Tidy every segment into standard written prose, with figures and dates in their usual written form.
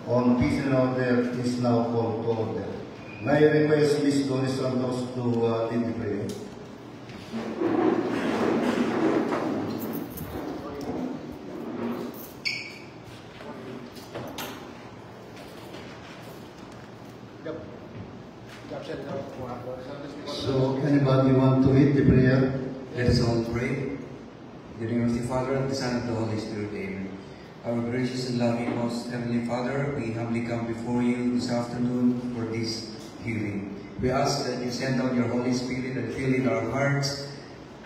on peace and order is now called to order. May I request Ms. Doris Santos to lead the prayer. So, anybody want to lead the prayer? Let us all pray. In the name of the Father, and the Son, and the Holy Spirit. Amen. Our gracious and loving, most Heavenly Father, we humbly come before you this afternoon for this hearing. We ask that you send down your Holy Spirit and fill in our hearts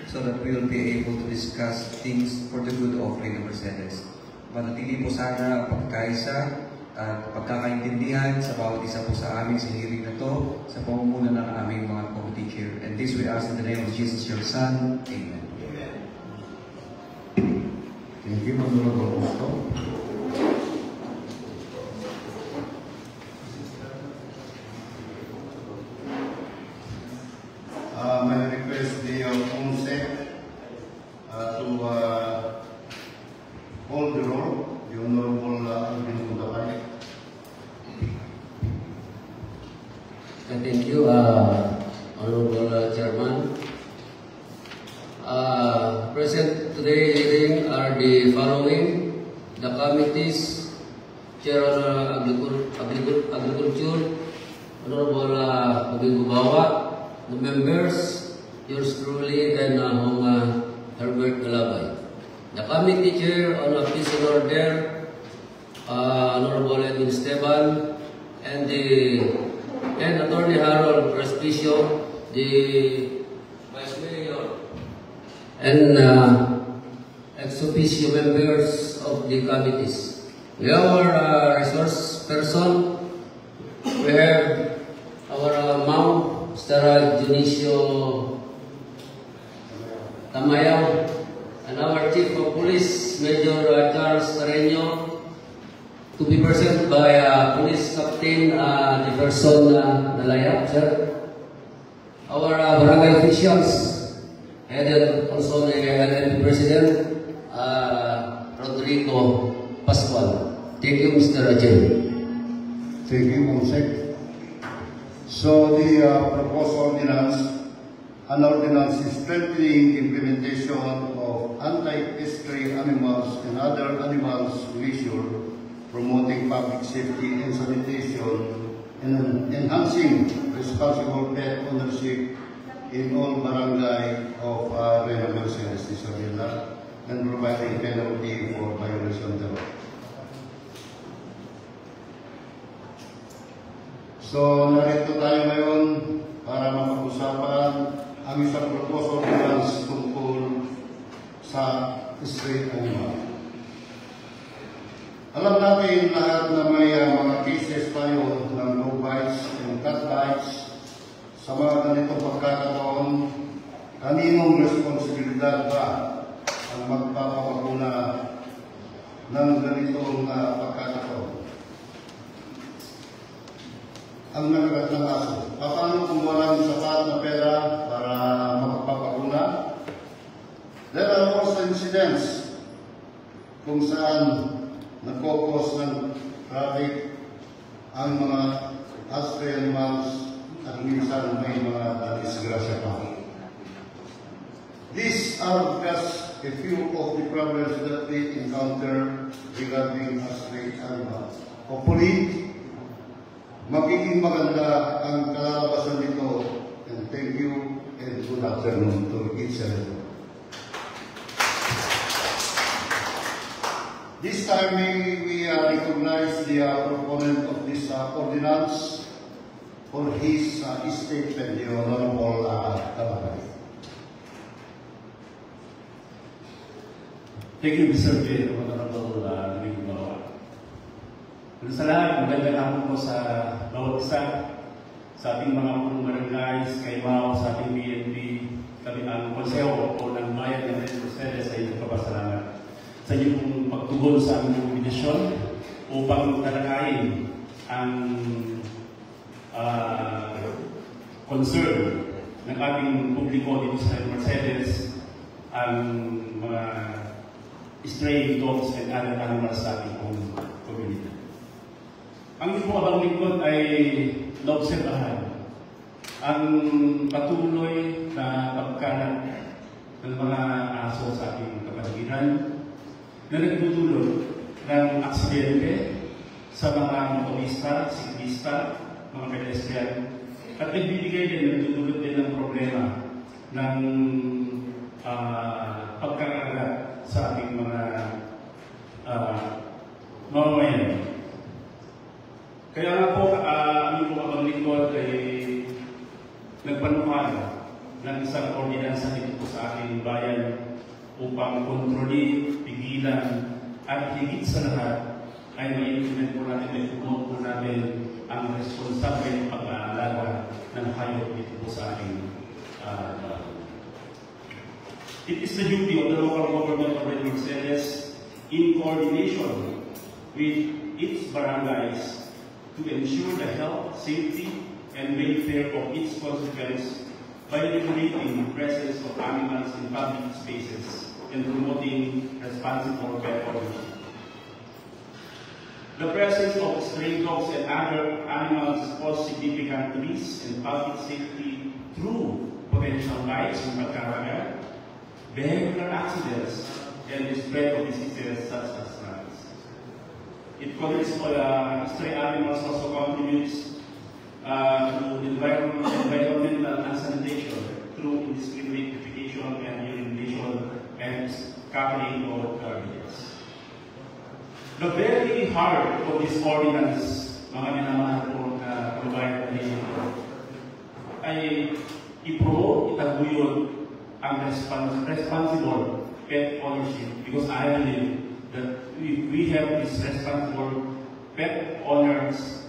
so that we will be able to discuss things for the good of Reina Mercedes. Manatili po sana ang pagkaisa at pagkakaintindihan sa bawat isa po sa amin sa hearing na to sa pamumuno ng aming mga committee chair. And this we ask in the name of Jesus, your Son. Amen. Thank you, Honorable Augusto. May I request the Consec to hold the roll, the Honorable Alvin Mudakay. Thank you, Honorable Chairman. Present today hearing are the following: the committees, Chair on Agriculture, Honorable Obing Gubawa, the members, yours truly, then Herbert Galabay. The committee chair on Peace and Order, Honorable Edwin Esteban, and Attorney Harold Respicio, the Vice Mayor, and ex officio members of the committees. We have our resource person. We have our Ma'am Mr. Dionisio Tamayaw, and our Chief of Police, Major Charles Carreño, to be present by Police Captain Jefferson Dalayap, sir. Our barangay officials, headed also the LNP President, Rodrigo Pascual. Thank you, Mr. Chair. Thank you, Consec. So the proposed ordinance, an ordinance is strengthening implementation of anti-pesticide animals and other animals measure, promoting public safety and sanitation, and enhancing responsible pet ownership in all barangay of Reina Mercedes Isabela, and providing penalty for violation thereof. So, narito tayo ngayon para mapag-usapan ang isang proposal ordinance tungkol sa stray animal. Alam natin lahat na may mga cases tayo ng dog bites and cat bites. Sa mga ganitong pagkakataon, kaninong responsibilidad ba ang magpapakuna ng ganitong pagkakataon? Ang nagagat ng aso. Paano kung walang sapat na pera para magpapakuna? There are also incidents kung saan nagkokos ng traffic ang mga stray animals at minsan may mga disgrasya pa. These are just a few of the problems that we encounter regarding stray animals. Hopefully, magiging maganda ang kalalabasan nito. And thank you and good afternoon to each and everyone. This time we recognize the proponent of this ordinance for his statement, the Honorable Galabay. Thank you, Mr. Chair, Honorable Luis Bawa. Sa lahat, magandang hapon po sa bawat isa, sa ating mga punong barangays, kay Mao, sa ating BNP, kami ang konseho po ng Bayan ng Reina Mercedes sa inyong kapasalamat. Sa inyong pagtugon sa aming nominasyon upang talakayin ang concern ng ating publiko dito sa Mercedes, ang mga stray dogs and other animals sa ating community. Ang inyong abang lingkod ay naobserbahan ang patuloy na pagkalat ng mga aso sa ating kapaligiran na nagdudulot ng aksidente sa mga motorista, siklista, mga pedestrian, at nagbibigay din, nagdudulot din ng problema ng pagkakalat sa ating mga mamamayan. Kaya nga po, ang inyong abang lingkod ay nagpanukala ng isang ordinansa dito po sa ating bayan upang kontrolin, pigilan, at higit sa lahat ay ma-implement po natin, may puno po natin ang responsable pag-aalaga ng hayop dito po sa ating It is the duty of the local government of Red Mercedes in coordination with its barangays to ensure the health, safety, and welfare of its constituents by regulating the presence of animals in public spaces and promoting responsible pet ownership. The presence of stray dogs and other animals cause significant risks in public safety through potential bites and pagkakagat, vehicular accidents, and the spread of diseases such as rats. It covers stray animals also contributes to environmental sanitation through indiscriminate defecation and urination and scattering of garbage. The very heart of this ordinance, mga minamahal po na kababayan natin, ay i-promote, itaguyod ang responsible pet ownership, because I believe that if we have this responsible pet owners,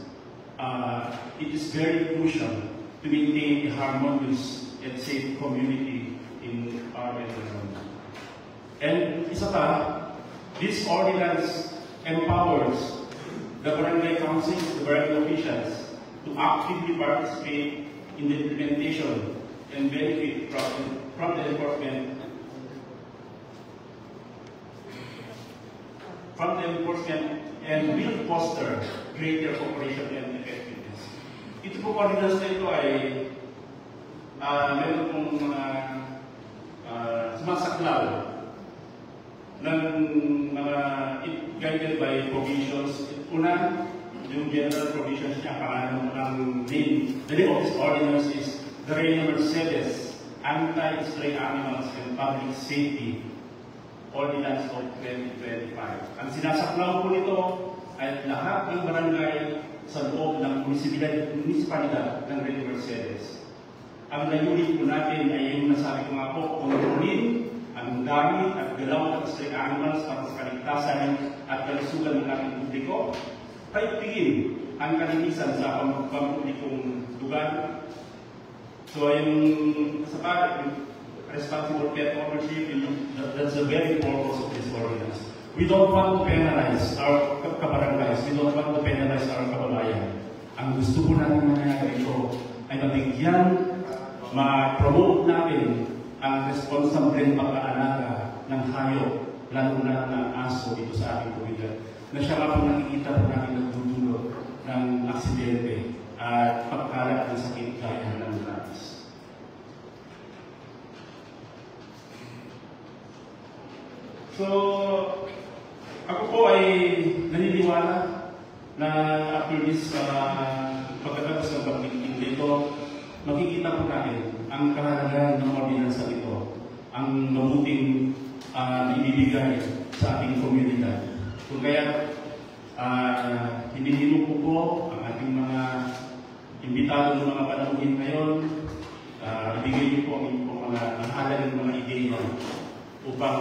it is very crucial to maintain a harmonious and safe community in our environment. And isa pa, this ordinance empowers the barangay councils, the barangay officials, to actively participate in the implementation and benefit from the enforcement and will foster greater cooperation and effectiveness. Ito po ordinance na ito ay meron pong mga sumasaklaw ng mga guided by provisions. Una, yung general provisions niya, pangalan ng name. The name of this ordinance is the Red Mercedes Anti-Stray Animals and Public Safety Ordinance of 2025. Ang sinasaklaw po nito ay lahat ng barangay sa loob ng munisipalidad ng Red Mercedes. Ang layunin po natin ay yung nasabi ko nga po, kontrolin ang dami at galaw ng stray animals para sa kaligtasan at kalusugan ng ating publiko, paigtingin ang kalinisan sa pampublikong lugar. So yung sa part, responsible pet ownership, that's the very purpose of this ordinance. We don't want to penalize our kabarangays, we don't want to penalize our kababayan. Ang gusto po natin mangyayari ito ay mabigyan, ma-promote natin ang responsible pag-aalaga ng hayop, lalo na ng aso dito sa ating komunidad, na siya nga po nakikita po natin nagdudulot ng aksidente at pagkalat ng sakit gaya ng rabies. So, ako po ay naniniwala na after this pagkatapos ng pagkikinig dito, makikita po natin ang kahalagahan ng ordinansa ito, ang mabuting ibibigay sa ating komunidad. Kung kaya, hinihino ko po ang ating mga imbitado ng mga panamuhin ngayon, ibigay niyo po ang inyong mga mahalagang mga ideya upang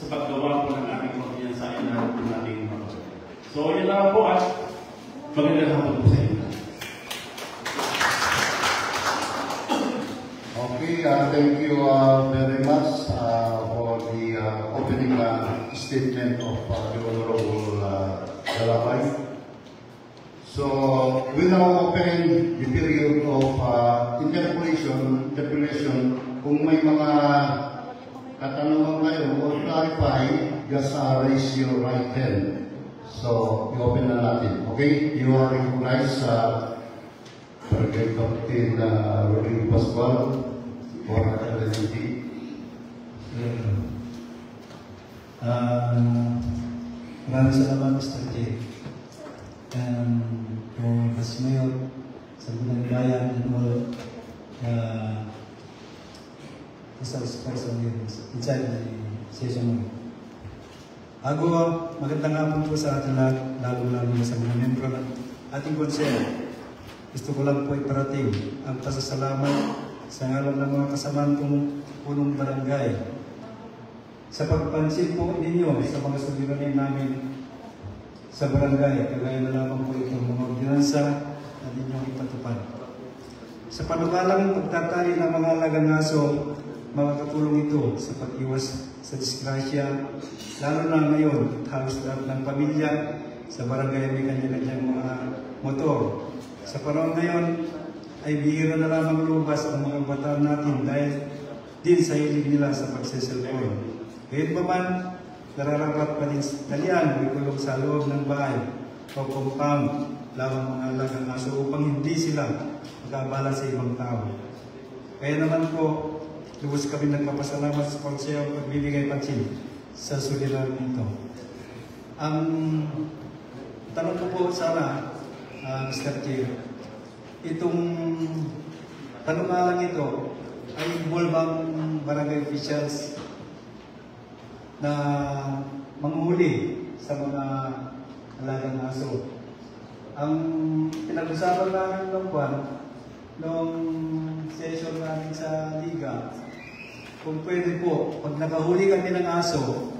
sa paggawa po ng ating ordinansa ay naroon po natin mga. So, yun lang po at magandang hapon po sa inyo. Okay, thank you very much for the opening statement of the Honorable Dalakay. So, we now open the period of interpellation kung may mga katanungan kayo or clarify, just raise your right hand So, i-open na natin. Okay? You are recognized sa Barangay Captain Rodrigo Pascual for LND. Maraming salamat, Mr. J. For Vice Mayor, sa Bunang Bayan, and all resource person inside the session. Magandang hapon po sa ating lahat, lalo-lalo sa mga membro ng ating konseyo. Gusto ko lang po iparating ang pasasalamat sa ngalan ng mga kasamahan kong punong barangay sa pagpansin po ninyo sa mga suliranin namin sa barangay, kagaya na lamang po itong mga ordinansa na ninyong ipatupad. Sa panukalang pagtatali ng mga alagang aso, makakatulong ito sa pag-iwas sa disgrasya, lalo na ngayon, halos lahat ng pamilya sa barangay may kanya-kanyang mga motor. Sa panahon ngayon, ay bihira na lamang lumabas ang mga bataan natin dahil din sa hilig nila sa pagsiselfone. Kahit pa man, nararapat pa din talian o ikulong sa loob ng bahay o compound lamang mga alagang aso upang hindi sila magkabala sa ibang tao. Kaya naman po, lubos kami nagpapasalamat sa konseyo at pagbibigay pansin sa suliranin nito. Ang tanong ko po sana, Mr. Chair, itong panukalang ito ay involve ang barangay officials na manghuli sa mga alagang aso. Ang pinag-usapan namin noong session namin sa Liga, kung pwede po, pag nakahuli kami ng aso,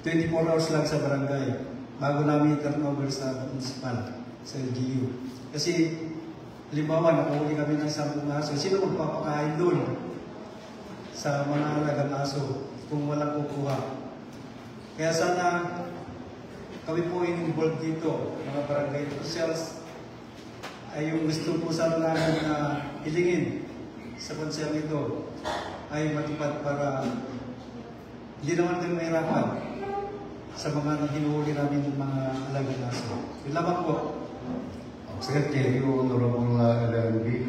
24 hours lang sa barangay bago namin i-turn over sa municipal, sa LGU. Kasi, halimbawa, nakahuli kami ng 10 aso, sino magpapakain doon sa mga alagang aso kung walang kukuha? Kaya sana kami po involved dito, mga barangay officials, ay yung gusto po sana namin na ilingin sa konseyo ito ay matupad para hindi naman din mahirapan sa mga hinuhuli namin ng mga alagang aso. Yun lamang po. Secretary, Honorable LNB,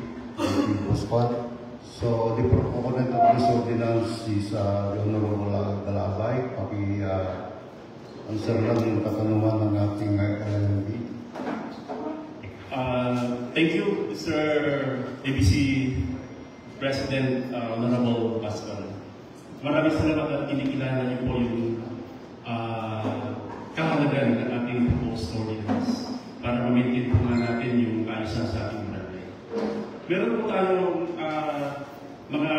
Pascual. So, the proponent of this ordinance is the Honorable Galabay. Answer lang yung katanungan ng ating LNB. Thank you, Mr. ABC President, Honorable Pascual. Maraming salamat at kinikilala niyo po yung kahalagahan ng ating proposed ordinance para ma-maintain po nga natin yung kaayusan sa ating barangay. Meron po tayong mga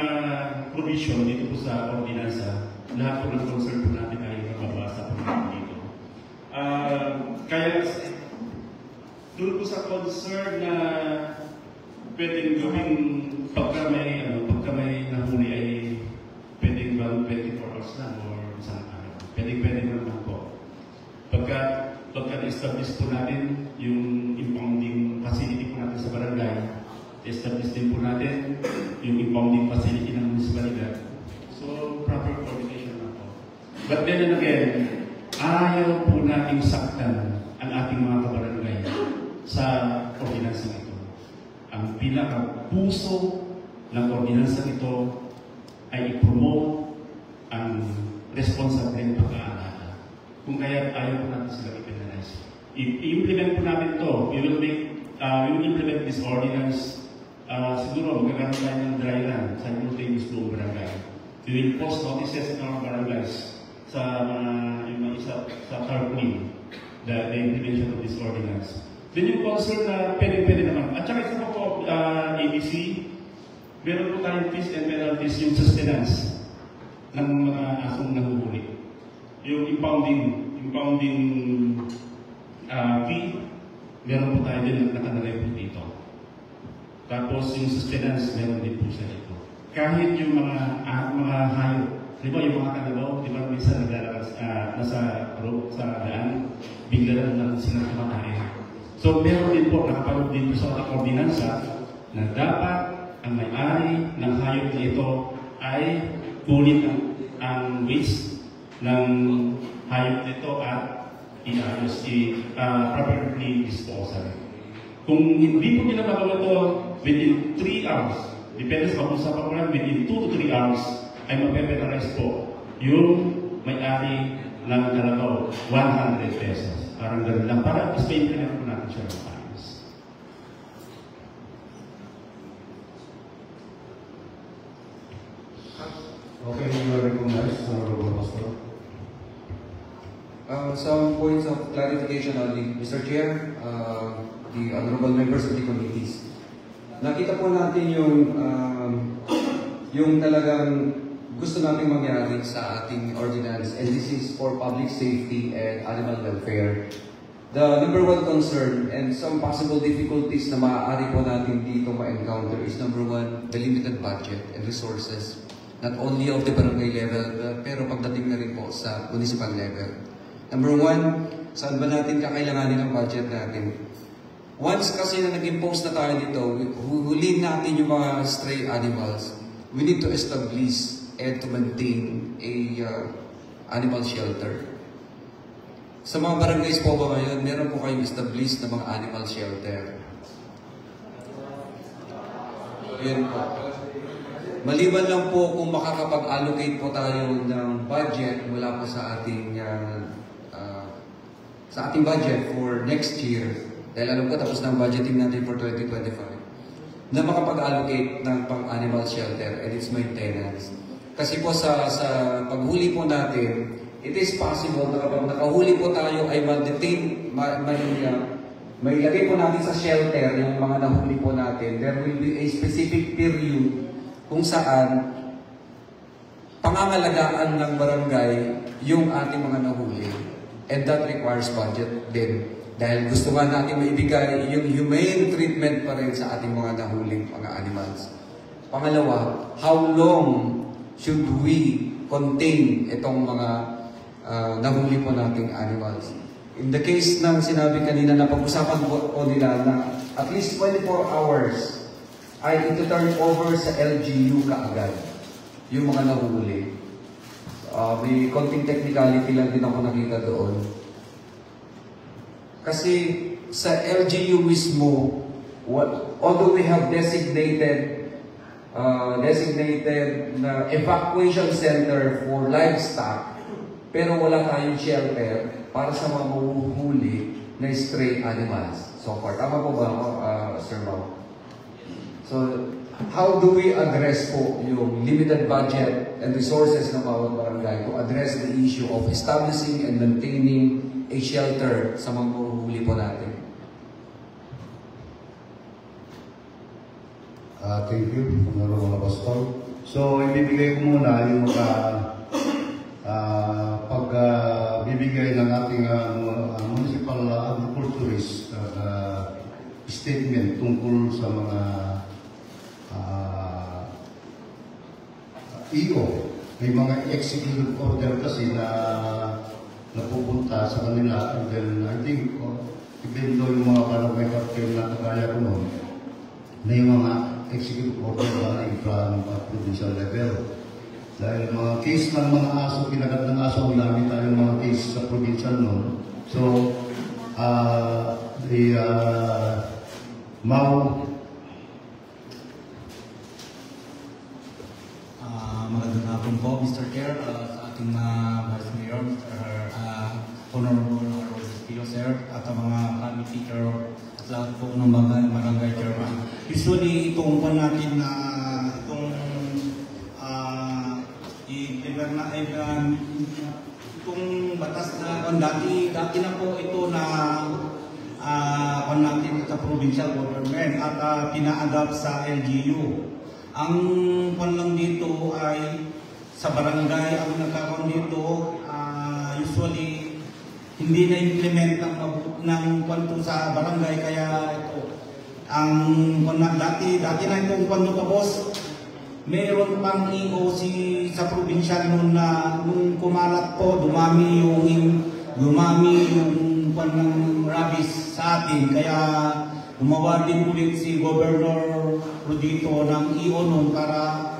provision dito po sa ordinansa. Lahat po ng concern po natin ay mababasa po natin dito. Kaya doon po sa concern na pwedeng gawing pagka may nahuli ay pwedeng bang 24 hours lang or isang araw. Pwedeng naman po. Pagka na-establish po natin yung impounding facility po natin sa barangay, establish din po natin yung impounding facility ng municipalidad. So, proper coordination na po. But then again, ayaw po natin saktan ang ating mga kabarangay sa ordinansa ito. Ang pinaka-puso ng ordinansa ito ay i-promote ang responsible pag-aalaga. Kung kaya ayaw po natin sila i-penalize. I-implement po natin ito. We will implement this ordinance. Siguro magkakaroon tayo ng dry run sa simultaneous buong barangay. We will post notices in our barangays sa mga sa CARPNIM, the implementation of this ordinance. Then yung concern na pwede naman. At saka isa po ABC, meron po tayong fees and penalties yung sustenance ng mga asong nahuhuli. Yung impounding fee, meron po tayo din nakalagay po dito. Tapos yung sustenance, meron din po siya dito. Kahit yung mga hayop, di ba yung mga kalabaw, di ba minsan naglalabas nasa daan, bigla lang sila kumakain. So meron din po, nakapalog din po sa ating ordinansa na dapat ang may-ari ng hayop na ito ay kunin ang waste ng hayop nito at iayos, properly disposal. Kung hindi po nila magawa to within 3 hours, depende sa pag-usapan ko lang, within 2 to 3 hours, ay mapepetarize po yung may-ari ng Calagaw, 100 pesos. Parang gano'n lang. Para at least ma-implement po natin siya ng ayos. Okay, you are recognized, Honorable Pastor. Some points of clarification only, Mr. Chair, the honorable members of the committees. Nakita po natin yung talagang gusto nating mangyari sa ating ordinance, and this is for public safety and animal welfare. The number one concern and some possible difficulties na maaari po natin dito ma-encounter is number one, the limited budget and resources, not only of the barangay level, pero pagdating na rin po sa municipal level. Number one, saan ba natin kakailanganin ang budget natin? Once kasi na nag-impose na tayo dito, huliin natin yung mga stray animals, we need to establish and to maintain a animal shelter. Sa mga barangays po ba ngayon, meron po kayong established na mga animal shelter. Ayan po. Maliban lang po kung makakapag-allocate po tayo ng budget mula po sa ating budget for next year, dahil alam ko tapos na ang budgeting natin for 2025, na makapag-allocate ng pang-animal shelter and its maintenance. Kasi po sa paghuli po natin, it is possible na kapag nakahuli po tayo ay ma-detain, may ilagay po natin sa shelter yung mga nahuli po natin. There will be a specific period kung saan pangangalagaan ng barangay yung ating mga nahuli. And that requires budget din. Dahil gusto nga natin maibigay yung humane treatment pa rin sa ating mga nahuling mga animals. Pangalawa, how long should we contain itong mga nahuli po nating animals? In the case ng sinabi kanina na pag-usapan po nila na at least 24 hours ay ito turn over sa LGU kaagad yung mga nahuli. May konting technicality lang din ako nakita doon. Kasi sa LGU mismo, although we have designated na evacuation center for livestock, pero wala tayong shelter para sa mga mahuhuli na stray animals. So far, tama po ba, Sir Mau? So, how do we address po yung limited budget and resources ng bawat barangay to address the issue of establishing and maintaining a shelter sa mga mahuhuli po natin? Thank you, Honorable Pastor. So, ibibigay ko muna yung pagbibigay ng ating municipal agriculturist statement tungkol sa mga EO. May mga executive order kasi na napupunta sa kanila, and then I think even though yung mga barangay captain na kagaya ko noon, may mga executive order galing from provincial level. Dahil mga case ng mga aso, kinagat ng aso, marami tayong mga case sa provincial noon. So, Magandang hapon po, Mr. Chair, sa ating Vice Mayor, Honorable Rosario, Sir, at ang mga committee chair at lahat po ng mga barangay chairman. Usually, itong po natin na itong batas na dati na po ito na natin sa provincial government at pina-adapt sa LGU. Ang lang dito ay sa barangay, ang nagkakaroon dito, usually hindi na-implement ng kwanto sa barangay, kaya ito, dati na itong kwanto ka boss, mayroon pang EOC sa probinsya noon na nung kumalat po, dumami yung rabies sa atin, kaya gumawa din ulit si Governor Rodito ng EO noon para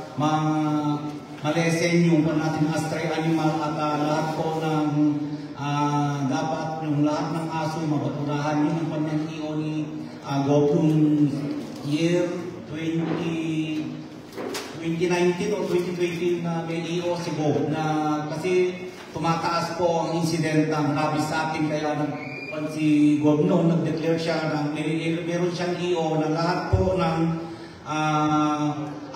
malesen yung natin as stray animal at lahat po ng dapat yung lahat ng aso mabatunahan. Yun ang kanyang EO ni Gov noong year 2019 o 2020 na may EO si Gov na kasi tumataas po ang incident ng rabies sa atin kaya si Gov noon nag-declare siya na meron siyang EO na lahat po ng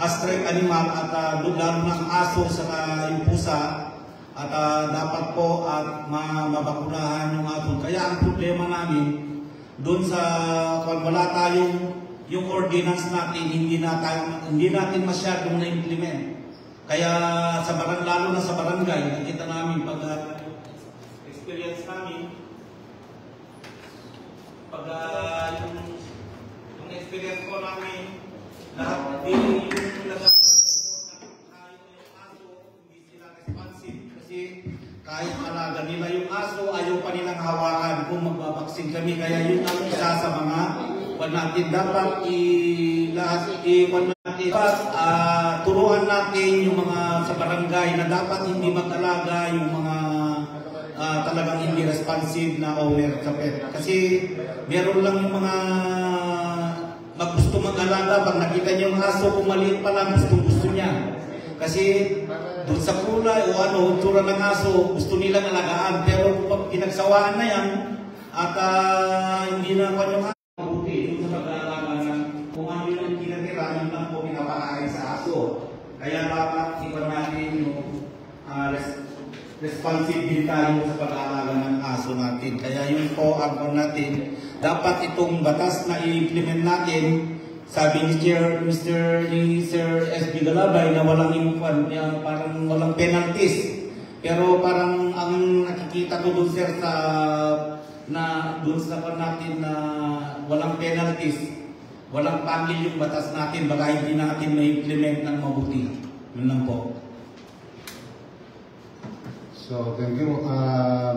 stray animal at lalo ng aso sa yung pusa at dapat po at mabakunahan yung aso. Kaya ang problema namin doon sa kung wala tayong yung ordinance natin hindi natin masyadong na-implement. Kaya sa lalo na sa barangay nakita namin pag experience namin pag yung experience ko namin lahat yung hindi sila responsive kasi kahit alaga nila yung aso ayaw pa nilang hawakan kung magbabaksin kami. Kaya yun ang isa sa mga natin dapat turuan natin yung mga sa barangay na dapat hindi mag-alaga yung mga talagang hindi responsive na owner sa pet. Kasi meron lang yung mga gusto mag-alaga, pag nakita niyo yung aso, kung maliit pa lang, gusto niya. Kasi doon sa kulay o tsura ng aso, gusto nilang alagaan. Pero pag pinagsawaan na yan, at hindi na kanyang mabuti doon sa pag-alaga ng kung ano yung tinatira, yun lang po pinapakain sa aso. Kaya dapat iwan natin yung responsive din tayo sa pag-aalaga ng aso natin. Kaya yun po ang natin. Dapat itong batas na i-implement natin, sabi ni Sir SB Galabay na parang walang penalties. Pero parang ang nakikita ko doon sir doon sa natin na walang penalties, walang pangil yung batas natin, baka hindi natin ma-implement ng mabuti. Yun lang po. So, thank you.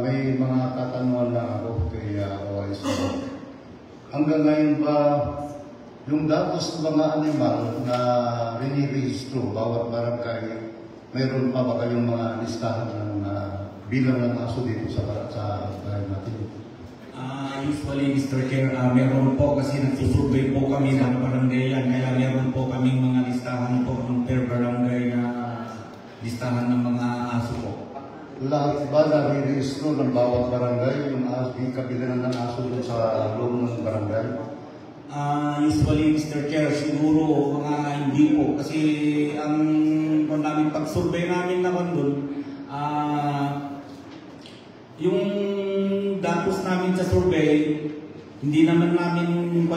May mga tatanungan na ako kay OIC. Hanggang ngayon ba, yung datos ng mga animal na rinirehistro bawat barangay, mayroon pa ba kayong mga listahan ng bilang ng aso dito sa barangay natin? Usually, Mr. Chair, meron po kasi nagsusurvey po kami ng barangay yan, kaya meron po kaming mga listahan po ng per barangay na listahan ng mga aso po. Lahat ba nare-rehistro ng bawat barangay yung kabilangan ng aso doon sa loob ng barangay? Usually, Mr. Chair, siguro hindi po. Kasi ang namin pag-survey namin naman doon, yung datos namin sa survey, hindi naman namin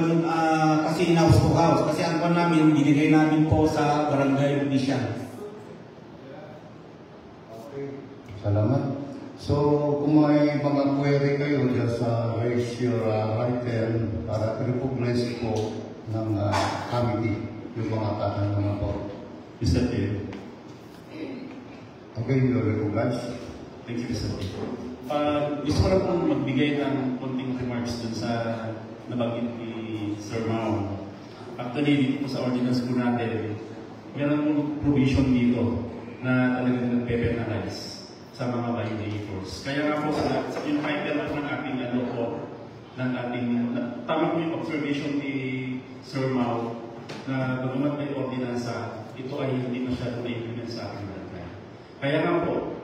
kasi in-house to house. Kasi ang namin, binigay namin po sa barangay official. Salamat. So, kung may mga query kayo dyan sa raise your item para i-recognize po ng committee yung mga tatanungan po. Mr. Chair. Okay, you're recognized. Thank you, Mr. Chair. Gusto ko lang pong magbigay ng konting remarks dun sa nabanggit ni Sir Mao. Actually, dito po sa ordinance po natin, meron pong provision dito na talagang nagpe-penalize sa mga violators. Kaya nga po yung title po ng ating tama po yung observation ni Sir Mao na bagamat may ordinansa, ito ay hindi masyadong na-implement sa ating barangay. Kaya nga po,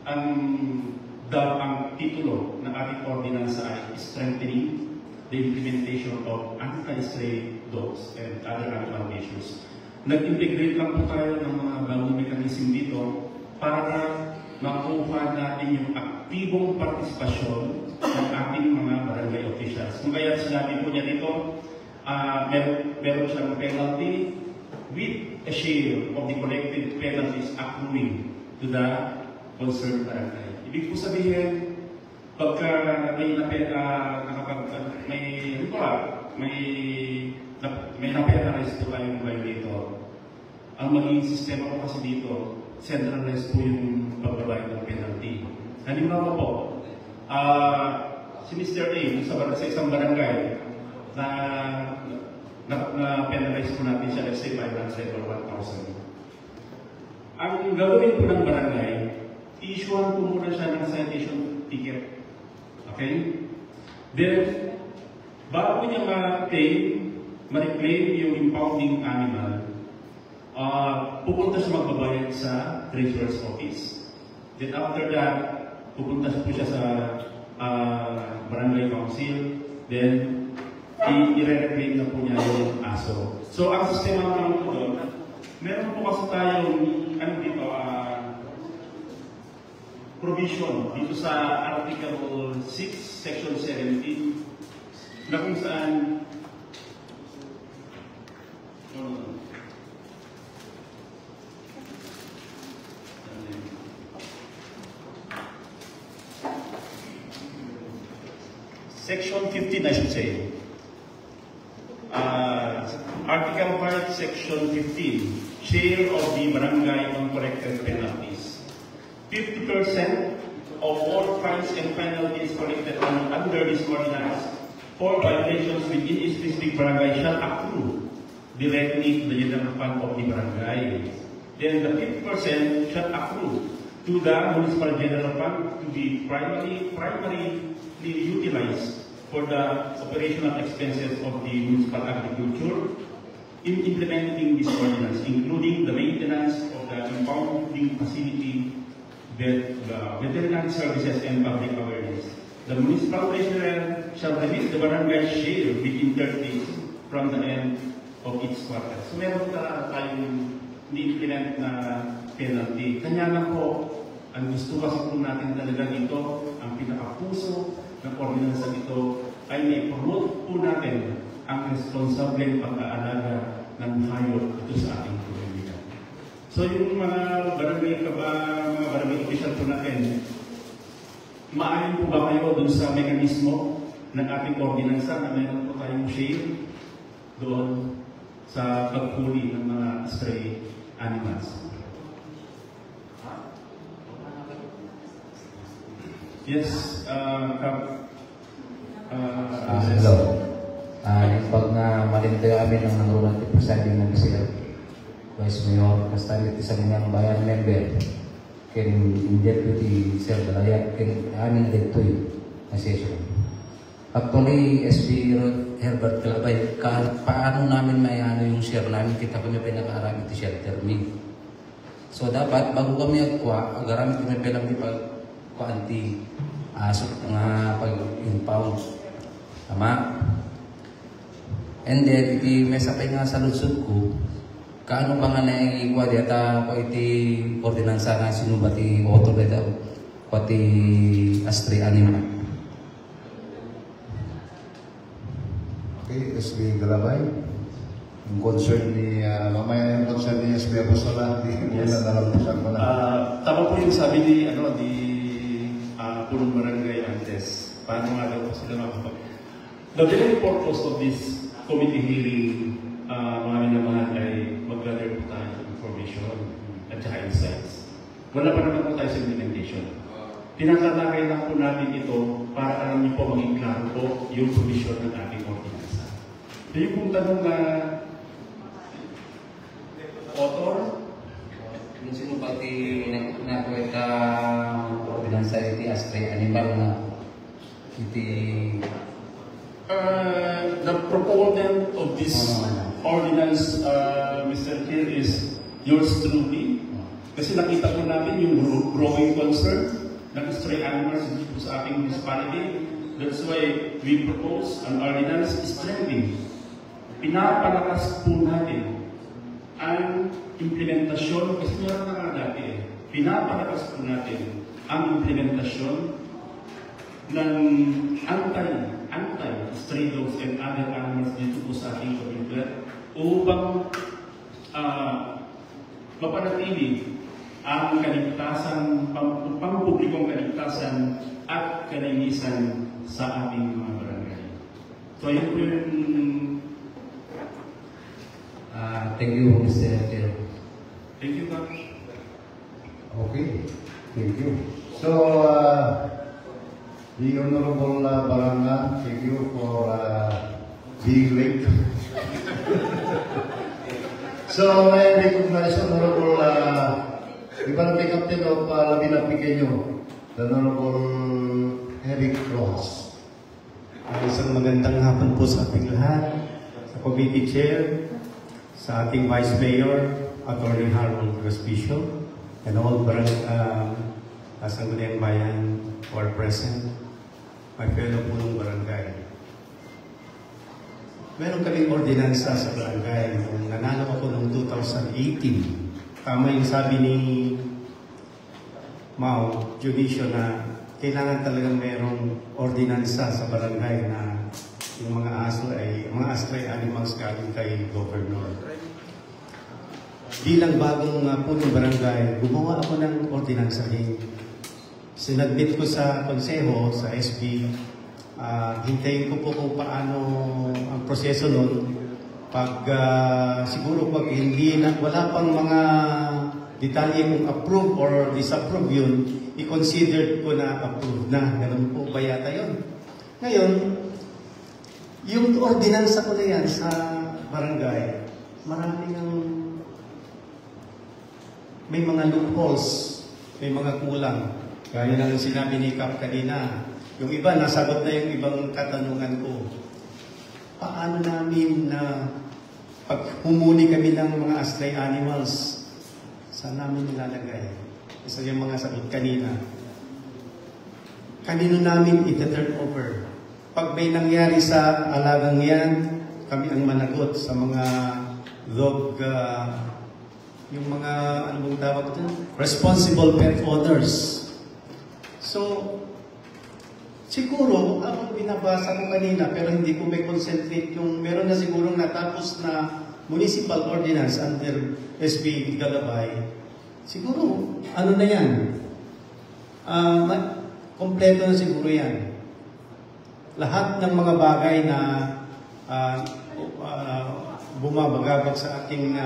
ang titulo ng ating ordinansa ay strengthening the implementation of anti-stray dogs and other animal measures. Nag-integrate lang po tayo ng mga bagong mechanism dito para makuha natin yung aktibong partisipasyon ng ating mga barangay officials. Kung kaya sinabi po niya dito, meron siyang penalty with a share of the collected penalties accruing to the concerned barangay. Ibig po sabihin, pagka may na-penalize po tayong violator, ang magiging sistema po kasi dito, centralized po yung pagbabayad ng penalty. Halimbawa po, si Mr. A sa isang barangay na penalize po natin siya, let's say 500 or 1,000. Ang gagawin po ng barangay, i-issuean po muna siya ng citation ticket. Okay? Then, bago niya ma-reclaim yung impounding animal, pupunta siya magbabayad sa treasurer's office. Then after that, pupunta po siya sa barangay council. Then, i-reclaim na po niya yung aso. So, ang sistema naman po doon, meron po kasi tayong, provision dito sa Article 6, Section 17, na kung saan Section 15, I should say. Article 5, Section 15, share of the barangay on collected penalties. 50% of all fines and penalties collected under this ordinance for violations within a specific barangay shall accrue directly to the general fund of the barangay. Then the 50% shall accrue to the municipal general fund to be primarily utilized for the operational expenses of the municipal agriculture in implementing this ordinance, including the maintenance of the impounding facility, the veterinary services, and public awareness. The municipal treasurer shall remit the barangay share within 30 days from the end of each quarter. So meron tayong ni-implement na penalty. Kanya lang po, ang gusto kasi po natin talaga dito, ang pinakapuso ng ordinansa ito ay may-promote po natin ang responsableng pag-aalaga ng hayop ito sa ating komunidad. So yung mga barangay official po natin, maayon po ba kayo dun sa mekanismo ng ating ordinansa na mayroon po tayong share doon sa paghuli ng mga stray animals? Yes, hello. Yung pag malintayo amin ng nangunan ti presiding ng sila Vice Mayor, basta ito sa mga bayan member kin Deputy Sir Dalaya kin amin dito na session. Actually, SB Herbert Calabay, paano namin may yung share namin, kita kami pinaka-arami ti shelter me. So dapat, bago kami agwa, agarami kami pinang pag-anti asok nga pag-impound. Tama? And then, iti may sapay nga sa lusod ko, kaano ba nga naigwa dita ko iti ordinansa nga sinubati auto dita pati astri anima. Okay, SB Galabay. Yung concern ni, mamaya yung concern ni SB Apostola, hindi mo na nalampasan ko na. Tama po yung sabi ni, Pulong Barangay antes. Paano nga daw sila makapag... The very purpose of this committee hearing, mga minamahal, ay mag-gather po tayo ng information at saka insights. Wala pa naman po tayo sa implementation. Tinatalakay lang po natin ito para alam niyo po maging klaro po yung provision ng ating ordinansa. So yung kung tanong na author, Yung sinubati na kwenta ordinansa iti astri animal na iti the proponent of this ordinance, Mr. Chair, is yours truly. Kasi nakita ko natin yung growing concern ng stray animals dito sa ating municipality. That's why we propose an ordinance strengthening. Pinapalakas po natin ang implementasyon, kasi meron na nga dati pinapalakas po natin ang implementasyon ng anti-stray dogs and other animals dito po sa ating komunidad upang mapanatili ang kaligtasan, pampublikong kaligtasan at kalinisan sa ating mga barangay. So yun po yung... thank you, Mr. Chair. Thank you, Coach. Okay, thank you. So, the Honorable Baranga, thank you for being late. So, I recognize Honorable Ibarra Captain of Labina Pequeño, the Honorable Eric Rojas. Isang magandang hapon po sa ating lahat, sa Committee Chair, sa ating Vice Mayor, Attorney Harold Respicio, and all Sangguniang Bayan who are present, my fellow punong barangay. Meron kaming ordinansa sa barangay nung nanalo ako noong 2018. Tama yung sabi ni Mau Judisio na kailangan talagang merong ordinansa sa barangay na yung mga stray animals galing kay Governor. Bilang bagong punong barangay, gumawa ako ng ordinansa din. Sinadmit ko sa konseho, sa SB, hintayin ko po kung paano ang proseso nun. Siguro pag wala pang mga detalye kung approve or disapprove yun, i-consider ko na approve na. Ganun po ba yata yun? Ngayon, yung ordinansa ko na yan sa barangay, may mga loopholes, may mga kulang. Gaya ng sinabi ni Kap kanina, yung iba, nasagot na yung ibang katanungan ko. Paano namin na pag humuli kami ng mga stray animals, saan namin nilalagay? Isa yung mga sagot kanina. Kanino namin ita-turn over? Pag may nangyari sa alagang yan, kami ang managot sa mga dog, yung mga, ano bang tawag ito? Responsible pet owners. So, siguro, ang binabasa ko kanina, pero hindi ko may concentrate yung, meron na sigurong natapos na municipal ordinance under SB Galabay. Siguro, ano na yan? Kompleto na siguro yan. Lahat ng mga bagay na bumabagabag sa ating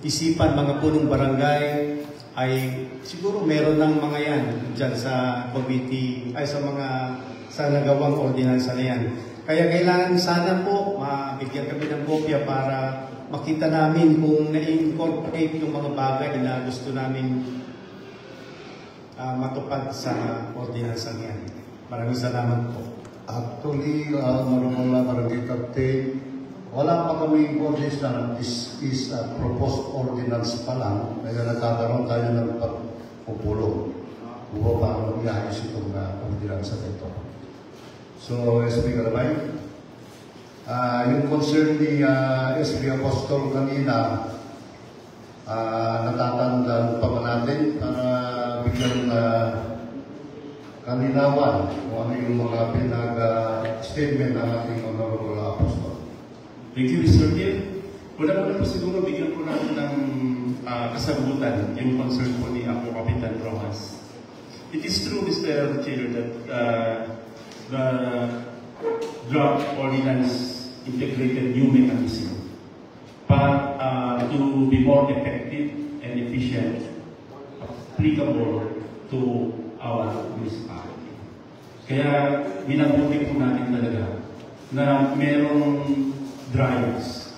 isipan, mga punong barangay, ay siguro meron ng mga yan dyan sa committee, sa nagawang ordinansa na yan. Kaya kailangan sana po, mabigyan kami ng kopya para makita namin kung na-incorporate yung mga bagay na gusto namin matupad sa ordinansa yan. Maraming salamat po. Actually, marunong barangay captain, wala pa kami ordinance na is a proposed ordinance pa lang. Kaya nagkakaroon tayo ng pagpupulong. Huwag pa ang iayos itong ordinance ito. So, SB Galabay, yung concern ni SB Apostol kanina, natatandaan pa ba natin para bigyan kalinawan kung ano yung mga pinag-statement ng ating Honorable Apostol. Thank you, Mr. Chair. Una po siguro bigyan po natin ng kasagutan yung concern po ni Apo Kapitan Rojas. It is true, Mr. Chair, that the draft ordinance integrated new mechanism but to be more effective and efficient, applicable to our municipality. Kaya minabuti po natin talaga na merong drives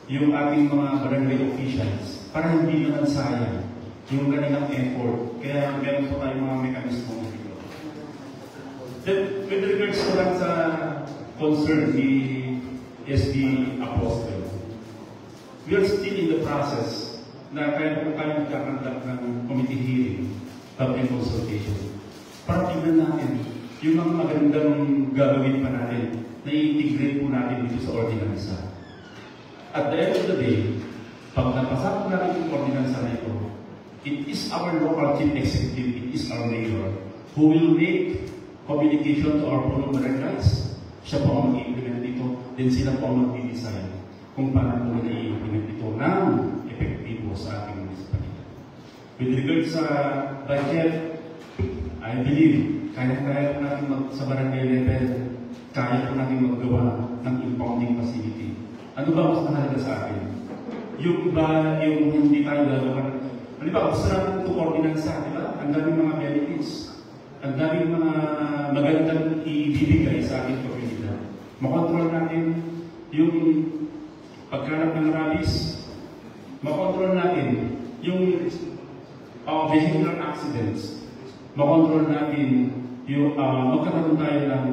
yung ating mga barangay officials para hindi naman sayang yung kanilang effort. Kaya meron po tayong mga mekanismo dito. With regards to that sa concern ni SB Apostol, we are still in the process na kaya po tayo magkakandak ng committee hearing, public consultation, para tingnan natin yung mga magandang gagawin pa natin na i-integrate po natin dito sa ordinansa. At the end of the day, pag napasa po natin yung ordinansa na ito, it is our local chief executive, it is our mayor, who will make communication to our punong barangays. Siya po ang mag-i-implement dito, then sila po ang mag-i-design kung paano po nila i-implement ito ng epektibo sa ating municipality. With regard sa budget, I believe, kaya natin sa barangay level, kaya po natin maggawa ng impounding facility. Ano ba mas mahalaga sa atin? Yung ba, yung hindi tayo gagawa? Ano ba, gusto natin itong ordinansa, di ba? Ang daming mga benefits. Ang daming mga magandang ibibigay sa ating komunidad. Makontrol natin yung pagkanap ng rabies. Makontrol natin yung vehicular accidents. Makontrol natin yung magkaroon tayo ng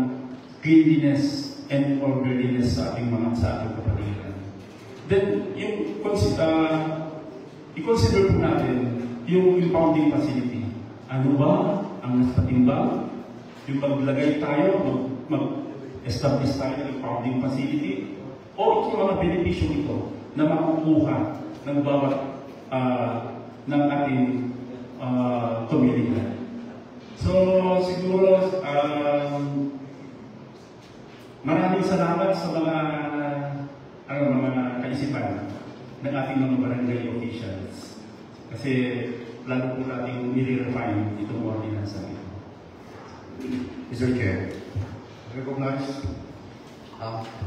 cleanliness and orderliness sa ating kapaligiran. Then, yung i-consider po natin yung impounding facility. Ano ba ang nasa patimbang? Yung maglagay tayo, mag-establish tayo ng impounding facility, o itong mga benepisyo ito na makukuha ng bawat ng ating pamilya. So, siguro, maraming salamat sa mga kaisipan ng ating mga barangay officials. Kasi lalo po natin nire-refine itong ordinance natin. Mr. Chair, Recognize.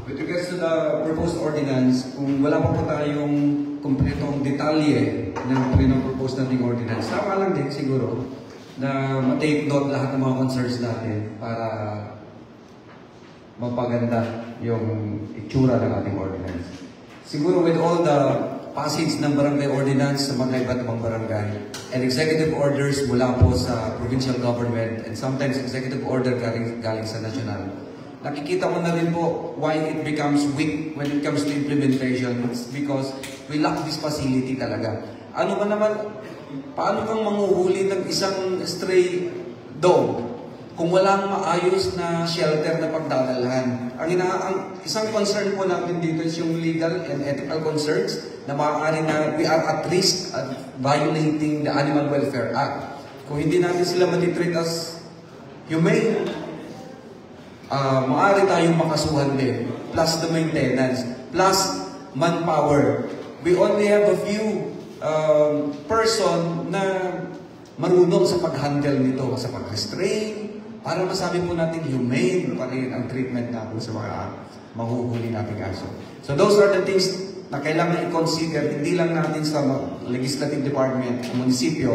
with regards to the proposed ordinance, kung wala pa po tayong kumpletong detalye ng pinapropose nating ordinance, tama lang din siguro na ma-take note lahat ng mga concerns natin para mapaganda yung itsura ng ating ordinance. Siguro with all the passage ng barangay ordinance sa mga iba't ibang barangay and executive orders mula po sa provincial government and sometimes executive order galing sa national, nakikita mo na rin po why it becomes weak when it comes to implementation. It's because we lack this facility talaga. Ano ba naman, paano kang manguhuli ng isang stray dog kung walang maayos na shelter na pagdadalhan? Ang isang concern po natin dito is yung legal and ethical concerns na maaari na we are at risk at violating the Animal Welfare Act. Kung hindi natin sila matitreat as humane, maaari tayong makasuhan din, plus the maintenance, plus manpower. We only have a few person na marunong sa pag-handle nito, sa pag-restrain, para masabi po natin humane pa rin ang treatment natin sa mga mahuhuli nating aso. So those are the things na kailangan i-consider, hindi lang natin sa legislative department, sa munisipyo,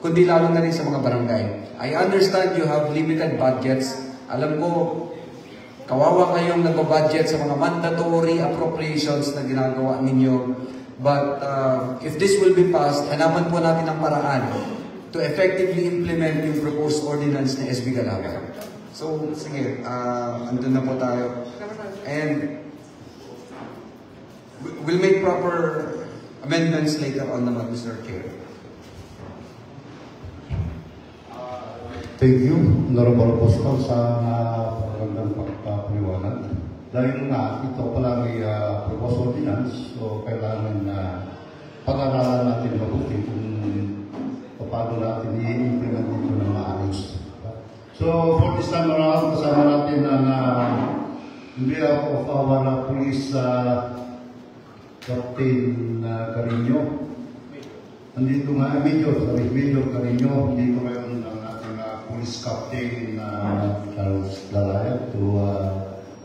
kundi lalo na rin sa mga barangay. I understand you have limited budgets. Alam ko, kawawa kayong nag-budget sa mga mandatory appropriations na ginagawa ninyo. But if this will be passed, hanapan po natin ang paraan to effectively implement yung proposed ordinance ni SB Galaga. So, sige, andun na po tayo. And we'll make proper amendments later on naman, Mr. Chair. Thank you, Honorable Apostol, sa magandang pagpapaliwanag. Dahil nga, ito pala may proposed ordinance, so kailangan na pag-aralan natin mabuti kung paano natin i-implement ito ng maayos. So, for this time around, kasama natin ang in behalf of our police Captain Carino. Nandito nga, Major Carino, nandito ngayon ang ating police captain Charles Dalayag to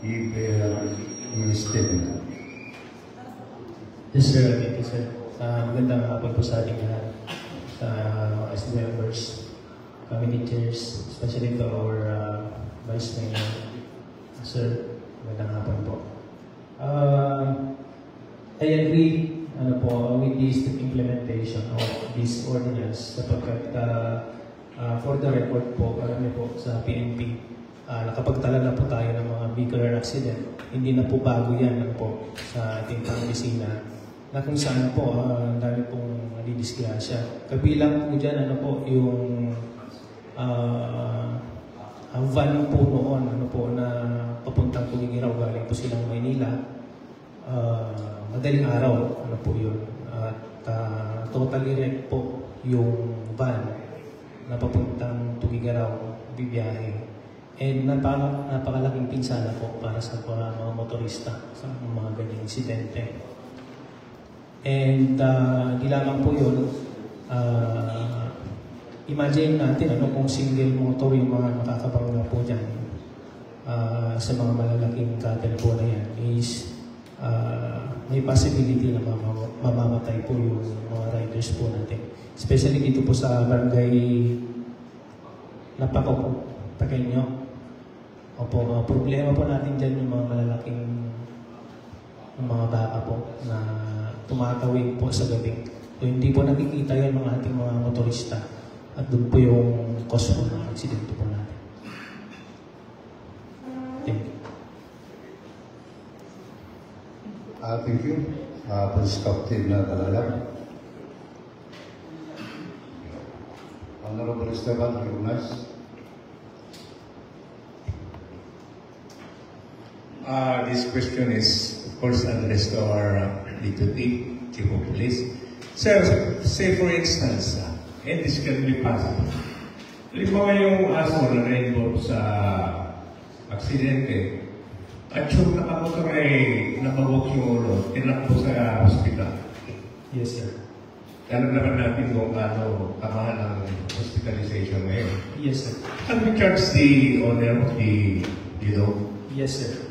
give his statement. Yes, sir. Thank you, sir. Magandang hapon po sa ating lahat, sa mga SB members, committee chairs, especially to our Vice Mayor. Sir, magandang hapon po. I agree with this implementation of this ordinance sapagkat for the record po, alam niyo po sa PNP, nakapagtala na po tayo ng mga vehicular accident. Hindi na po bago yan po sa ating pang-opisina na kung saan po dami pong nadidisgrasya. Kabilang po dyan yung van po noon na papuntang Tugigiraw, galing po silang Maynila. Madaling araw, po yun. At totally wrecked po yung van na papuntang Tugigaraw, bibiyahe. And napakalaking pinsala po para sa mga motorista sa mga ganyang insidente. And di lamang po yun, imagine natin kung single motor yung mga makakabangga po dyan sa mga malalaking cattle po na yan is may possibility na mamamatay po yung mga riders po natin. Especially dito po sa barangay Napako, Takenyo. Opo, problema po natin dyan yung mga malalaking mga baka po na tumatawid po sa gabi. So, hindi po nakikita yun ng ating mga motorista at doon po yung cause po ng aksidente po natin. Thank you. Police Captain Dalalab. Honorable Esteban, recognized. This question is, of course, addressed to our Deputy Chief of Police. Sir, say for instance, and this can be possible. Halimbawa yung aso na na-involve sa aksidente, at yung nakamotor ay nabawag yung ulo, tinakbo sa hospital. Yes, sir. Alam naman natin kung ano kamahan ng hospitalization ngayon. Yes, sir. Can we charge the owner of the dog? Yes, sir.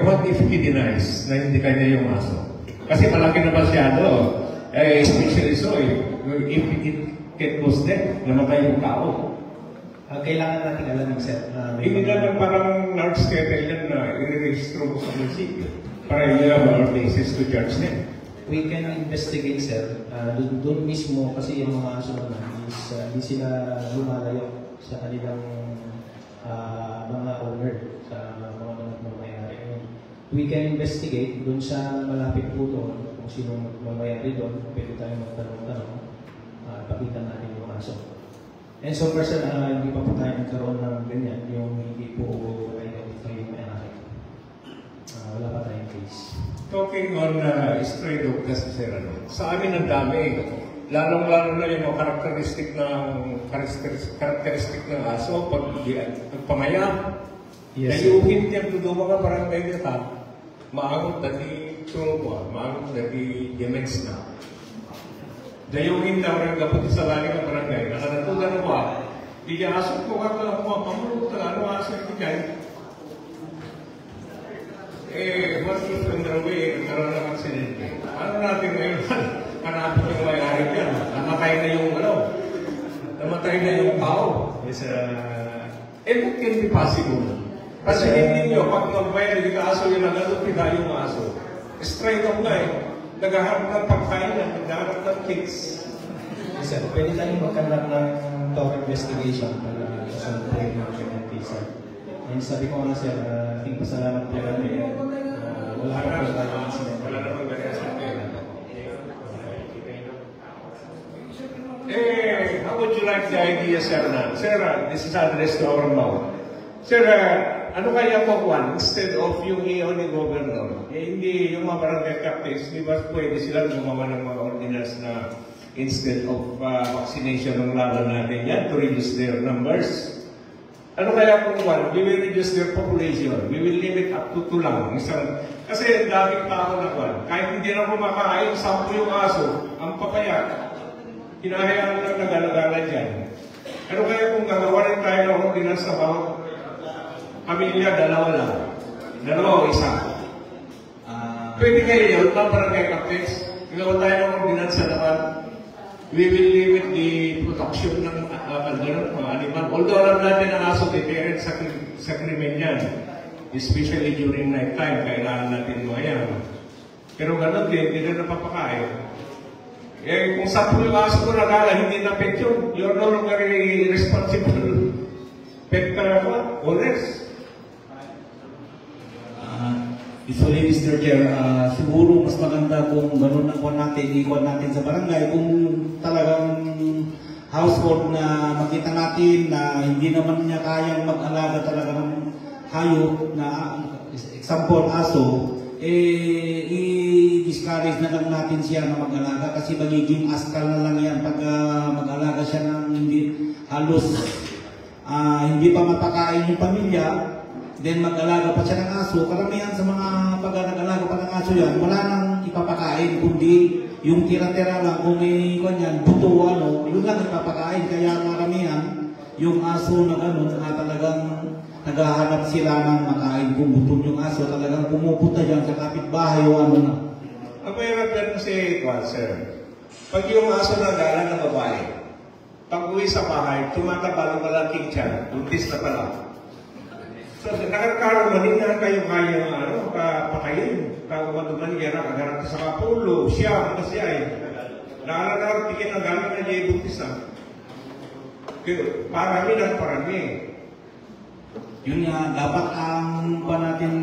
What if he denies na hindi kanya yung aso? Kasi malaki na masyado. Especially so, if it can cause death, namatay yung tao. Kailangan natin alamin, sir. Hindi naman parang large scale yan na i-registro mo sa munisipyo para you have our basis to charge them. We can investigate, sir. Doon mismo kasi yung mga aso naman is hindi sila lumalayo sa kanilang mga owner, sa mga mamayari. We can investigate doon sa malapit po doon kung sino mamayari doon. Pwede tayong magtanong-tanong. Pakita natin yung aso. And so far, sir, hindi pa po tayo nagkaroon ng ganyan, yung hindi po identify yung may-ari. Wala pa tayong case. Talking on stray dog kasi sir, sa amin ang dami. Lalong-lalo na yung karakteristik ng aso, pagpamaya. Yes, Dahil uhit yan to mga barangay nila, maangot dati tulong maangot dati demens na. Dayungin daw rin kapag sa lali ng barangay, nakanatugan mo hindi aso ko ka mga pamulog na ano aso ito dyan. Once you on the way, nagkaroon ng aksidente. Ano natin ngayon? Hanapin yung may-ari dyan. Namatay na yung namatay na yung tao. Yes, sir. That can be possible. Kasi hindi nyo, pag mag-viral yung aso, yung naglalupida yung aso. Straight up na naghaharap ng pagkain na, naghaharap ng kicks. Yes, sir. Pwede tayong magkandak ng thorough investigation para sa point ng penalty, sir. And sabi ko nga, sir, ating pasalamat po kami. Wala pa po tayo incident. Wala naman ganyan sa atin. How would you like the idea, sir, na? Sir, this is addressed to our mouth. Sir, ano kaya po kwan? Instead of yung EO ni Governor, hindi yung mga barangay captains, di ba pwede sila gumawa ng mga ordinance na instead of vaccination ng laban natin yan to reduce their numbers? Ano kaya kung kwan? We will reduce their population. We will limit up to 2 lang. Kasi daming tao na kwan. Kahit hindi na kumakain, 10 yung aso, ang papaya, hinahayaan lang nag-alagala dyan. Ano kaya kung gagawa rin tayo ng ordinance sa bawat pamilya, 2 lang. 2 o 1. Pwede kayo yun, mga barangay captains. Gagawa tayo ng ordinance sa naman. We will limit the production ng mga animal. Although alam natin ang aso, deterrent sa krimen yan. Especially during night time, kailangan natin mga yan. Pero ganun din, hindi na napapakain. Kung 10 yung aso ko nagala, hindi na pet yun. You're no longer responsible pet owners. Usually, Mr. Chair, siguro mas maganda kung gano'n ang kuwan natin, ikuan natin sa barangay. Kung talagang household na makita natin na hindi naman niya kayang mag-alaga talaga ng hayop na, example, aso, i-discourage na lang natin siya na mag-alaga kasi magiging askal na lang yan pag mag-alaga siya ng hindi, halos hindi pa mapakain yung pamilya. Then mag-alaga pa siya ng aso. Karamihan sa mga pag-alaga pa ng aso yan, wala nang ipapakain, kundi yung tira-tira lang, kung may kanyan, buto yun lang ipapakain. Kaya maramihan, yung aso na gano'n, talagang naghahanap sila ng makain. Kung buto yung aso, talagang pumupunta dyan sa kapitbahay o ano na. Ang mahirap yan kasi, sir, pag yung aso na gala ng babae, pag uwi sa bahay, tumataba ng malaking tiyan, buntis na pala. So, nakakaroon na kayo kaya pakayin. Kawaduman niya na kagarap sa kapulo, siya, siya nakakaroon, tikin ang gamit na niya ibuntis na. Pero, parami ng parami. Yun nga, dapat ang natin,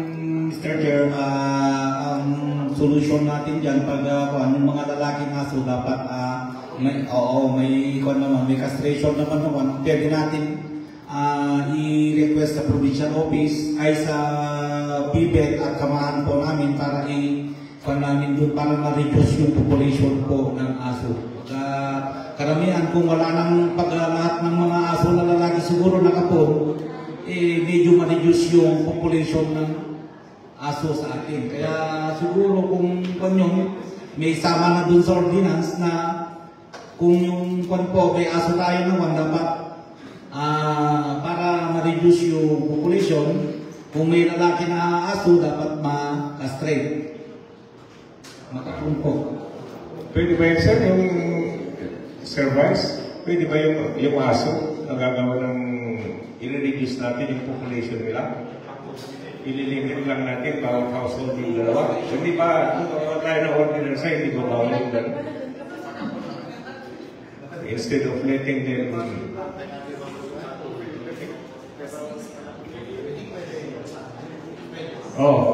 Mr. Chair, ang solution natin dyan pag yung mga lalaking aso dapat may castration naman, pwede natin i-request sa provincial office ay sa PBET at kamahan po namin para namin doon para ma-reduce yung population po ng aso. Karamihan kung wala nang paglalat ng mga aso na lalaki siguro nakapon, medyo ma-reduce yung population ng aso sa atin. Kaya siguro kung may sama na doon sa ordinance na kung yung may aso tayo naman dapat para ma-reduce yung population, kung may lalaki na aso dapat ma-castrate. Matapon po. Pwede ba yun, sir, yung service? Pwede ba yung aso na gagawa ng i-reduce natin yung population nila? Ililimit lang natin bawat household yung dalawa. Hindi ba, kung tayo na ordinance, hindi ba bawal yung dalawa? Instead of letting them...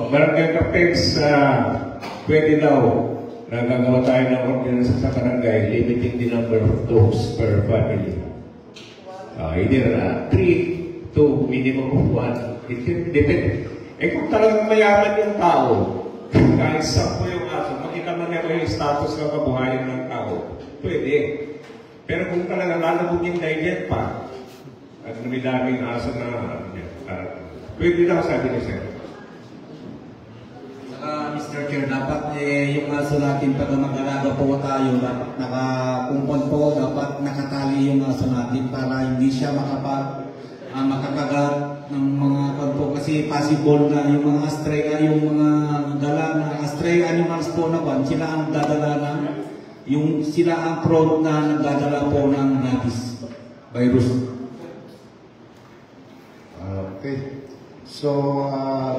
barangay captains, pwede daw na gagawa tayo ng ordinance sa barangay, limiting the number of dogs per family. Either 3 to minimum of 1. It can depend. Kung talagang mayaman yung tao, kahit 10 yung aso, makita man nito yung status ng kabuhayan ng tao, pwede. Pero kung talagang lalabog yung digest pa, at dumidaming aso na pwede daw, sabi ni Sir. Mr. Chair, dapat yung aso natin pag mag-alaga po tayo, dapat nakakumpon po, dapat nakatali yung aso natin para hindi siya makakagat ng mga po kasi possible na yung mga yung mga dala na stray animals po na sila ang dadala na sila ang prone na nagdadala po ng rabies virus. Okay. So,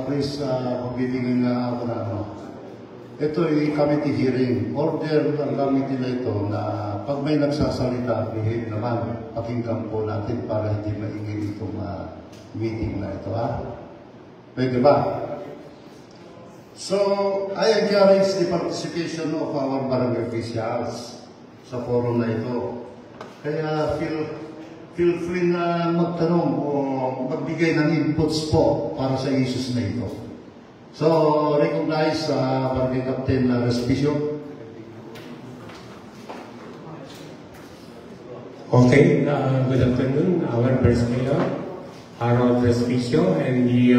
please, pagbibigyan nga ako na ito ay committee hearing. Order ng committee na ito na pag may nagsasalita, behave naman, pakinggan po natin para hindi maingay itong meeting na ito, Pwede ba? So, I encourage the participation of our barangay officials sa forum na ito. Kaya feel free na magtanong o magbigay ng inputs po para sa issues na ito. So, recognize Barangay Captain Respicio. Okay, good afternoon, our First Mayor, Harold Respicio, and the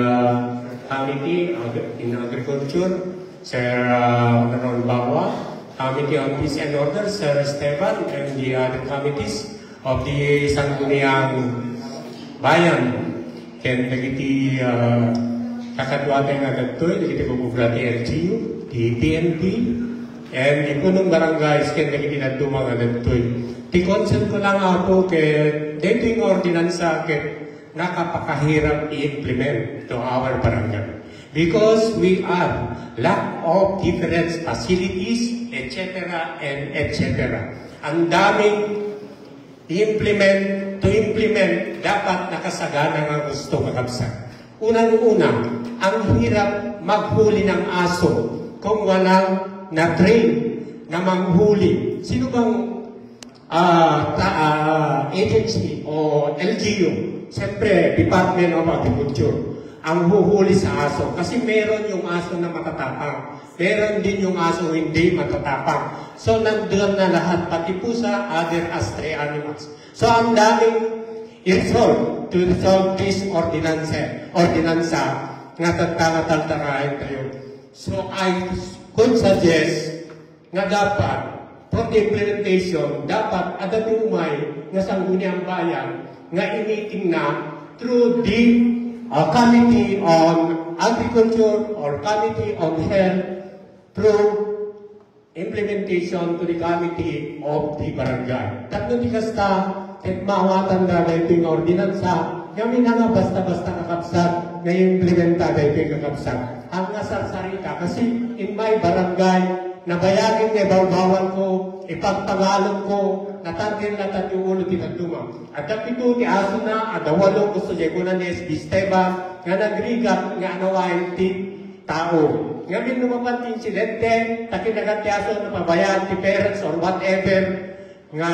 Committee in Agriculture, Sir Honorable Bawa, Committee on Peace and Order, Sir Esteban, and the other committees of the Sangguniang Bayan, ken dagiti kakadwatay nga dagtoy, dagiti bubugrati LGU, di PNP, and di punong barangays ken dagiti naduma nga dagtoy. Ti concern ko lang ako kay dito yung ordinansa ken nakapakahirap i-implement to our barangay. Because we are lack of different facilities, etc. and etc. Ang daming to implement, dapat nakasagana nga gusto kakabsat. Unang-una, ang hirap maghuli ng aso kung walang na-train na manghuli. Sino bang agency o LGU? Siyempre, Department of Agriculture ang huhuli sa aso. Kasi meron yung aso na matatapang. Meron din yung aso hindi matatapang. So, nandun na lahat, pati po sa other stray animals. So, ang daming to resolve this ordinansa nga tatanga-taltarahin tayo. So, I could suggest nga dapat, for the implementation, dapat adadumay nga Sangguniang Bayan nga i-meeting na through the Committee on Agriculture or Committee on Health through implementation to the Committee of the Barangay. Tatlo di kasta, mawatan na ito yung ordinansa, kami na nga basta-basta kakabsat, na implementa na ito yung kakabsat. Ang nasarsarita, kasi in my barangay, nabayagin na bawal ko, ipagpangalon ko, natangin na yung ulo tinagduma. At ito ti aso na, at gusto niya ko na ni SB Esteban, nga nagrigat, nga nawain ti tao. ngayon lumapat insidente, takinagatiaso na pabayaan ti parents or whatever, nga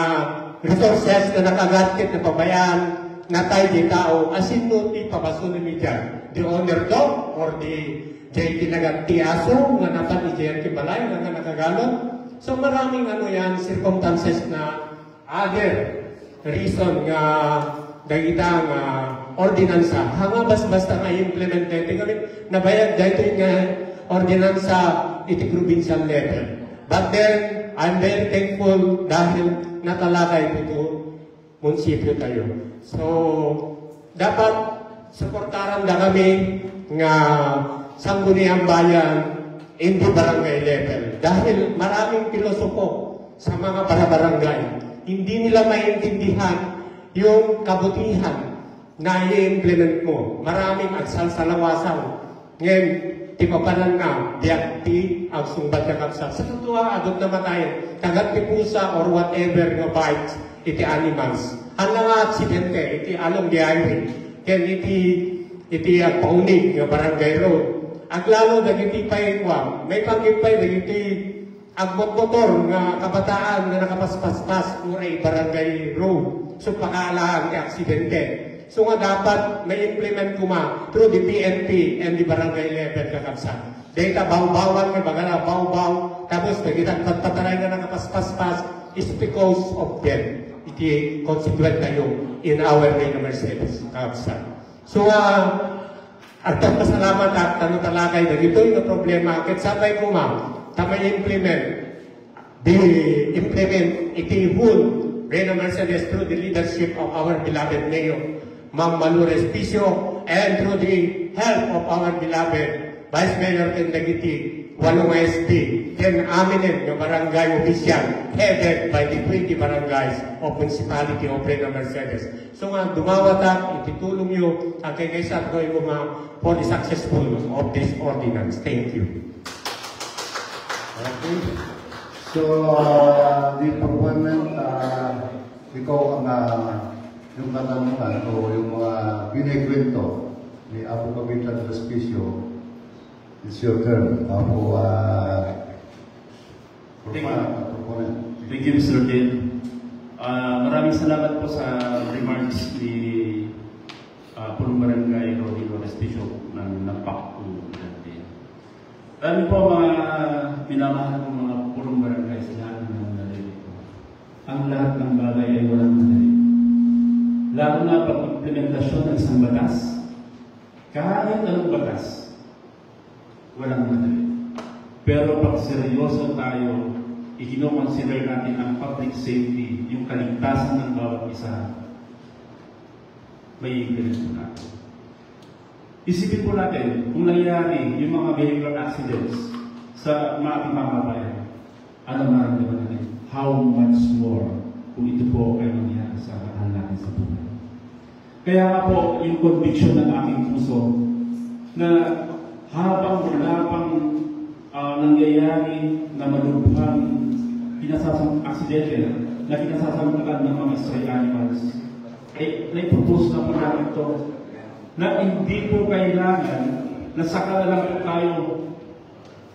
resources na nakagatip na pabayaan, na tayo di tao, asin no ti papasunod ni dyan. The owner dog or the kinagatiaso, nga napan ni J.R. Kibalay, nga nakagalot. So maraming circumstances na other reason nga dagitang ordinansa. Hanga basta nga implemented. Kami nabayag dahil nga ordinansa iti provincial level. But then, I'm very thankful dahil natalakay ito munisipyo tayo. So, dapat suportaran na kami nga sangguniang bayan in the barangay level. Dahil maraming pilosopo sa mga barangay. Hindi nila maintindihan yung kabutihan na i-implement mo. Maraming agsalsalawasaw. Ngayon, ti papanan nga, diakti, ang sumbat na kapsa. Sa tuwa, adot na matayin, kagat ti pusa or whatever nga bites, iti animals. Ang nga aksidente, iti along the highway. Ken iti paunig nga barangay road. Aglalo, dagiti paikwa. May pagkipay, dagiti agmotor nga kabataan nga nakapaspas-pas uray barangay road. So pakaalaan ti aksidente. So nga dapat may implement kuma through the PNP and the barangay level kakabsan. Data baw-bawan nga bagala baw-baw tapos nagitang patpataray nga nakapaspas-pas is because of them. Iti consequent tayo in our way na Mercedes kakabsan. So artang pasalamat at tanong talakay na dito yung problema ket sabay kuma tamay implement iti whole Reina Mercedes through the leadership of our beloved Mayor, Ma'am Malu Respicio, and through the help of our beloved Vice Mayor Kendagiti, Walong SP, then aminin yung barangay official headed by the 20 barangays of Municipality of Reina Mercedes. So nga, dumawat itutulong nyo ang kaysa at gawin mo for the successful of this ordinance. Thank you. Okay. So, the appointment, ikaw ang yung katanungan o yung mga binikwento ni Apo Kapitan Respicio, it's your turn. Apo, Thank you, Mr. Dale. Maraming salamat po sa remarks ni Pulong Barangay Rodrigo Respicio ng NAPAC po. Dami po mga minamahal ng mga pulong barangay sa lahat ng mga nalilito. Ang lahat ng bagay ay walang madali. Lalo na pag-implementasyon ng isang batas, kahit anong batas, walang madali. Pero pag seryoso tayo, ikino-consider natin ang public safety, yung kaligtasan ng bawat isa, may implement natin. Isipin po natin kung nangyari yung mga vehicular accidents sa mga mamamayan. Ano maramdaman natin? How much more kung ito po ay nangyari sa mahal natin sa buhay. Kaya nga po yung conviction ng aking puso na habang wala pang nangyayari na malubhang aksidente na kinasasampulan ng mga stray animals, ay naipropose na po natin ito na hindi po kailangan na saka na lang po tayo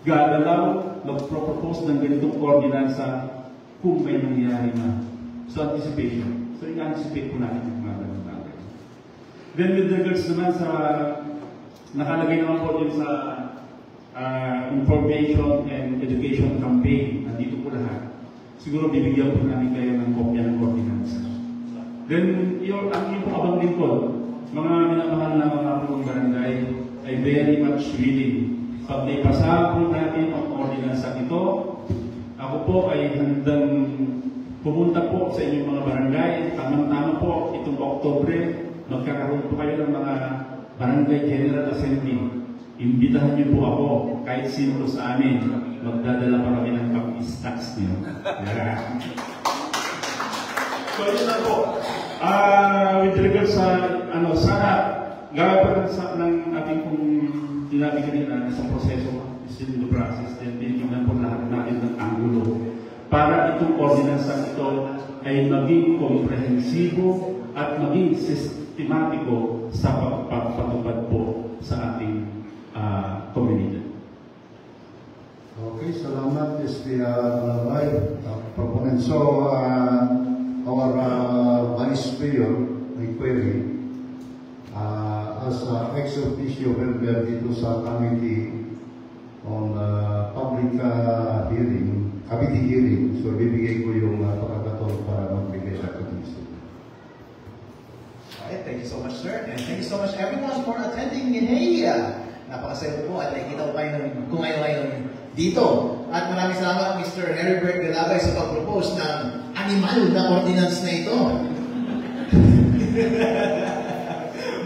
gagalaw, magpropose ng ganitong ordinansa kung may nangyari na. So, anticipation. So, in-anticipate po natin yung mga ganitong bagay. Then, with regards naman sa nakalagay naman po yun sa information and education campaign, nandito po lahat. Siguro bibigyan po namin kayo ng kopya ng ordinansa. Then, ang yung abang din po, mga minamahal na mga pulong barangay ay very much willing. Pag naipasa po natin ang ordinansa ito, ako po ay handang pumunta po sa inyong mga barangay. Tamang-tama po, itong Oktobre, magkakaroon po kayo ng mga barangay general assembly. Imbitahan niyo po ako, kahit sino sa amin, magdadala pa kami ng pag-stocks niyo. So, yun na po. With regards sa, sana, gagawin ng ating kung sinabi kanina sa proseso, still in the process, then tinignan po lahat natin ng angulo para itong ordinansa ito ay maging komprehensibo at maging sistematiko sa pagpapatupad po sa ating komunidad. Okay, salamat, SPR Malabay, proponent. So, our Vice Mayor, may query, as ex officio member dito sa committee on public committee hearing, so bibigay ko yung pagkakataon para magbigay sa committee. Alright, thank you so much, sir. And thank you so much, everyone, for attending in Heya. Napakasaya po at nakikita ko kayo kung ngayon dito. At maraming salamat, Mr. Heribert Galagay, sa pag-propose ng animal na ordinance na ito.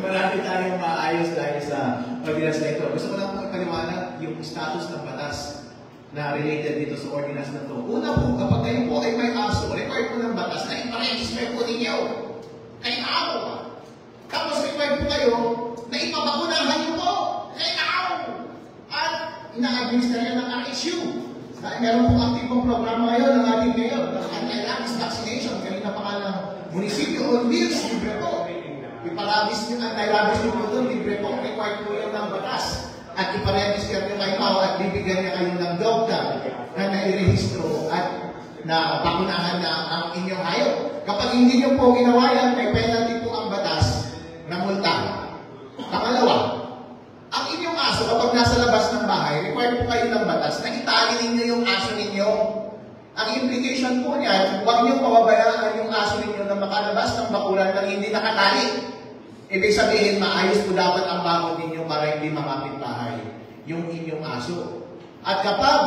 Marami tayong maayos dahil sa ordinance na ito. Gusto ko lang po ipaliwanag yung status ng batas na related dito sa ordinance na ito. Una po, kapag kayo po ay may aso, required po ng batas na iparegister po ninyo. Kay ako. Tapos required po kayo na ipabakunahan nyo po. Kay ako. At ina-administer yan ng RSU. Dahil meron pong aktibong programa ngayon ng ating mayor, ng anti-rabies vaccination. Kanina pa nga ng munisipyo on wheels, libre po. Iparabis yung anti-rabies nyo po doon, libre po. Required po yan ng batas. At iparegister nyo kayo at bibigyan niya kayo ng dog tag na nairehistro at na bakunahan na ang inyong hayop. Kapag hindi nyo po ginawa yan, may penalty po ang batas na multa. Pangalawa, ang inyong aso kapag nasa labas ng bahay, required po kayo ng batas na itali ninyo yung aso ninyo. Ang implication po niyan, huwag nyo pababayaan yung aso ninyo na makalabas ng bakuran nang hindi nakatali. Ibig sabihin, maayos po dapat ang bakod ninyo para hindi makapit bahay yung inyong aso. At kapag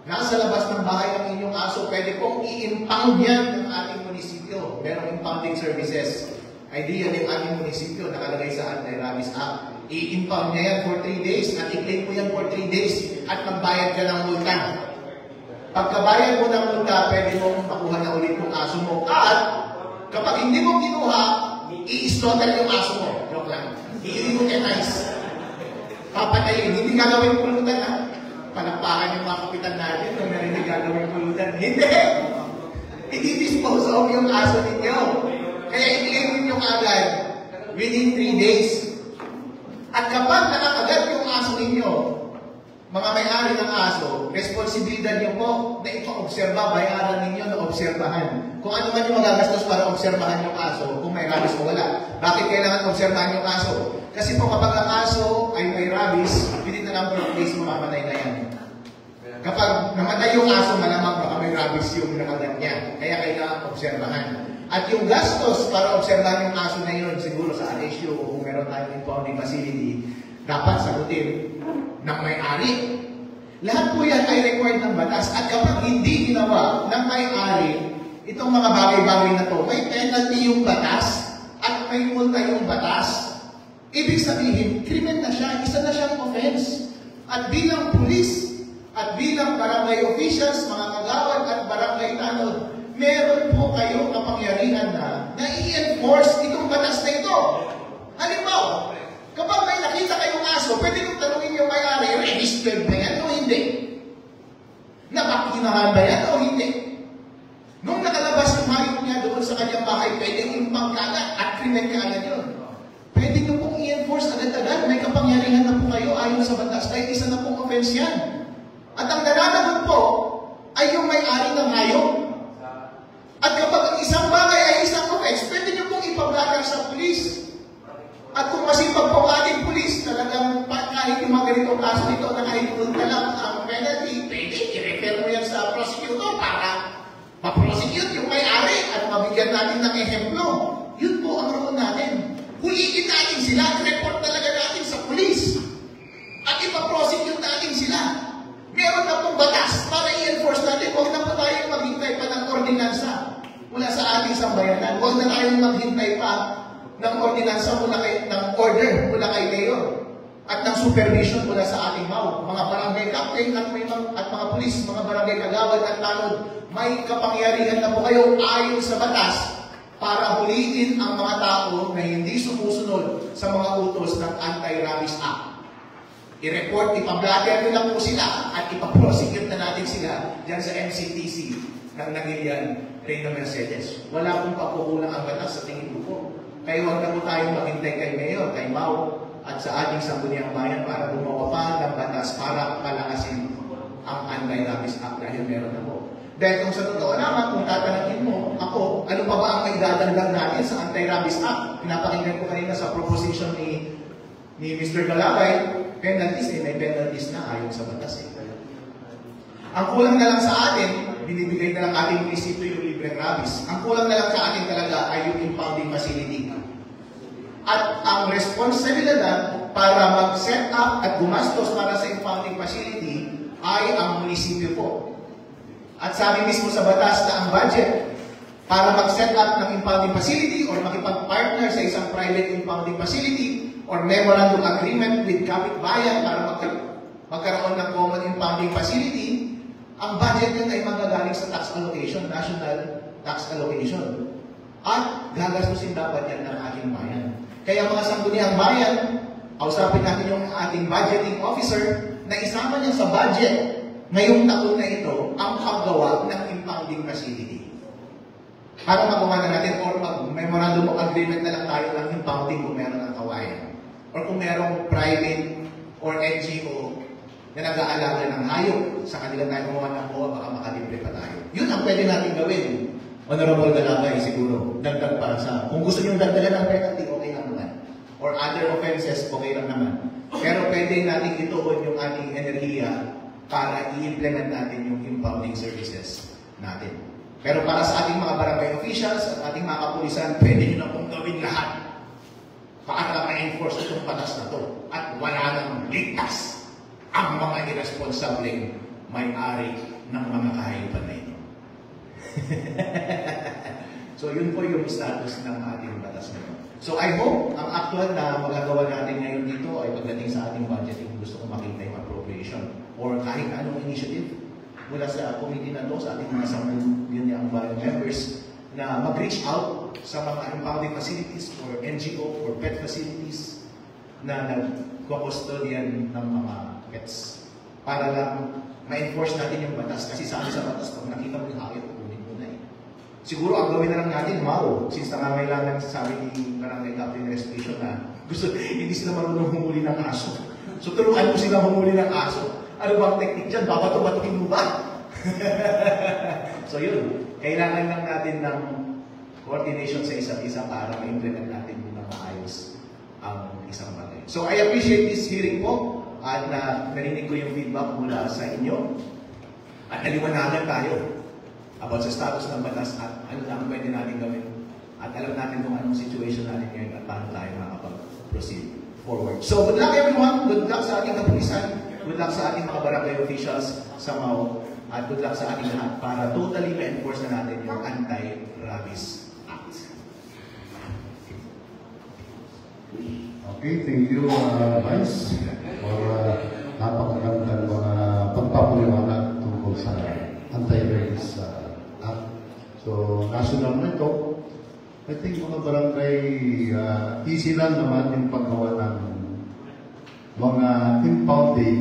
nasa labas ng bahay ang inyong aso, pwede pong i-impound yan ng ating munisipyo. Merong impounding services. Idea ng ating munisipyo nakalagay sa Anti-Rabies Act. I-impound niya yan for 3 days at i-claim mo yan for 3 days at magbayad ka ng multa. Pagkabayad mo ng multa, pwede mong makuha na ulit yung aso mo. At kapag hindi mo kinuha, i-slaughter yung aso mo. Joke lang. I-euthanize. Papatayin. Hindi gagawin pulutan ha. Palakpakan yung mga kapitan natin kung narinig gagawin pulutan. Hindi! I-dispose of yung aso ninyo. Kaya i-claim ninyo agad within 3 days. At kapag nakakagat yung aso ninyo, mga may-ari ng aso, responsibilidad nyo po na ipa-obserba, bayaran ninyo na obserbahan. Kung ano man yung magagastos para obserbahan yung aso, kung may rabies o wala. Bakit kailangan obserbahan yung aso? Kasi po kapag ang aso ay may rabies, within the number of days, mamamatay na yan. Kapag namatay yung aso, malamang baka may rabies yung nakagat niya. Kaya kailangan obserbahan. At yung gastos para obserbahan yung aso na yun, siguro sa RSU o kung meron tayong impounding facility, dapat sagutin ng may-ari. Lahat po yan ay required ng batas. At kapag hindi ginawa ng may-ari, itong mga bagay-bagay na to, may penalty yung batas at may multa yung batas. Ibig sabihin, krimen na siya, isa na siyang offense. At bilang pulis, at bilang barangay officials, mga kagawad at barangay tanod, meron po kayong kapangyarihan na i-enforce itong batas na ito. Halimbawa, kapag may nakita kayong aso, pwede kong tanungin yung may-ari, registered ba yan o hindi? Napakinahan ba yan o hindi? Nung nakalabas yung hayop niya doon sa kanyang bahay, pwede yung pangkagat at krimen ka agad yun. Pwede nyo pong i-enforce agad-agad. May kapangyarihan na po kayo ayon sa batas. Kahit isa na pong offense yan. At ang nananagot po ay yung may-ari ng hayop. At kapag ang isang bagay ay isang offense, pwede nyo pong ipablatter sa pulis. At kung masipag po ang ating pulis, talagang kahit yung mga ganitong kaso nito na kahit punta lang ang penalty, pwede i-refer mo yan sa prosecutor para ma-prosecute yung may-ari at mabigyan natin ng ehemplo. Yun po ang role natin. Huliin natin sila, report talaga natin sa pulis. At ipaprosecute natin sila. Meron na pong batas para i-enforce natin. Huwag na po tayong maghintay pa ng ordinansa mula sa ating sambayanan. Huwag na tayong maghintay pa ng ordinansa mula kay, ng order mula kay Mayor at ng supervision mula sa ating MAU. Mga barangay captain at mga pulis, mga barangay kagawad at tanod, may kapangyarihan na po kayo ayon sa batas para huliin ang mga tao na hindi sumusunod sa mga utos ng Anti-Rabies Act. I-report, ipablatter nyo lang po sila at ipaprosecute na natin sila dyan sa MCTC ng Nangilian, Reina Mercedes. Wala pong pagkukulang ang batas sa tingin ko po. Kaya huwag na po tayong maghintay kay Mayor, kay MAU, at sa ating sangguniang bayan para gumawa pa ng batas para palakasin ang Anti-Rabies Act dahil meron na po. Dahil kung sa totoo naman, kung tatanungin mo ako, ano pa ba ang maidadagdag natin sa Anti-Rabies Act? Pinapakinggan ko kanina sa proposition ni Mr. Galabay, penalties may penalties na ayon sa batas Ang kulang na lang sa atin, binibigay na lang ating munisipyo yung libreng rabies. Ang kulang na lang sa atin talaga ay yung impounding facility. At ang responsibilidad para mag-set up at gumastos para sa impounding facility ay ang munisipyo po. At sabi mismo sa batas na ang budget para mag-set up ng impounding facility or makipag-partner sa isang private impounding facility or memorandum agreement with kapitbayan para magkaroon ng common impounding facility, ang budget yan ay magagaling sa tax allocation, national tax allocation. At gagastusin dapat yan ng ating bayan. Kaya mga sangguniang bayan, kausapin natin yung ating budgeting officer na isama niya sa budget ngayong taon na ito ang paggawa ng impounding facility. Para magawa na natin or mag-memorandum of agreement na lang tayo ng impounding kung meron ng kawayan. Or kung merong private or NGO na nag-aalaga ng hayop, sa kanila tayo gumawa ng COA, baka makalibre pa tayo. Yun ang pwede natin gawin. Honorable Galabay, siguro, dagdag para sa, kung gusto nyo dagdagan ng penalty, okay lang naman. Or other offenses, okay lang naman. Pero pwede natin ituon yung ating enerhiya para i-implement natin yung impounding services natin. Pero para sa ating mga barangay officials at ating mga kapulisan, pwede nyo na pong gawin lahat para ma-enforce itong batas na to. At wala nang ligtas ang mga irresponsableng may-ari ng mga kahayupan na ito. So yun po yung status ng ating batas na ito. So I hope ang actual na magagawa natin ngayon dito ay pagdating sa ating budgeting, gusto ko makita yung appropriation or kahit anong initiative mula sa committee na to, sa ating mga sangguniang bayan members na mag-reach out sa mga impounding facilities or NGO or pet facilities na nagkukustodian ng mga pets para lang ma-enforce natin yung batas. Kasi sabi sa batas, pag nakita mo yung hayop, kunin mo na eh. Siguro ang gawin na lang natin, since nangangailangan sabi ni Barangay Captain Restoration na gusto, hindi sila marunong humuli ng aso. So turuan mo sila humuli ng aso. Ano bang technique dyan? Babato-batukin mo ba? So yun, kailangan lang natin ng coordination sa isa't isa para ma-implement natin na maayos ang isang bagay. So I appreciate this hearing po at narinig ko yung feedback mula sa inyo at naliwanagan tayo about sa status ng batas at ano lang pwede natin gawin at alam natin kung anong situation natin ngayon at paano tayo makapag-proceed forward. So good luck everyone, good luck sa ating kapulisan, good luck sa ating mga barangay officials sa MAO, at good luck sa ating lahat para totally ma-enforce na natin yung Anti-Rabies Act. Okay, thank you, Vice, for napakagandang mga pagpapaliwanag tungkol sa Anti-Rabies Act. So, national na ito. I think mga barangay, easy lang naman yung paggawa ng mga impounding.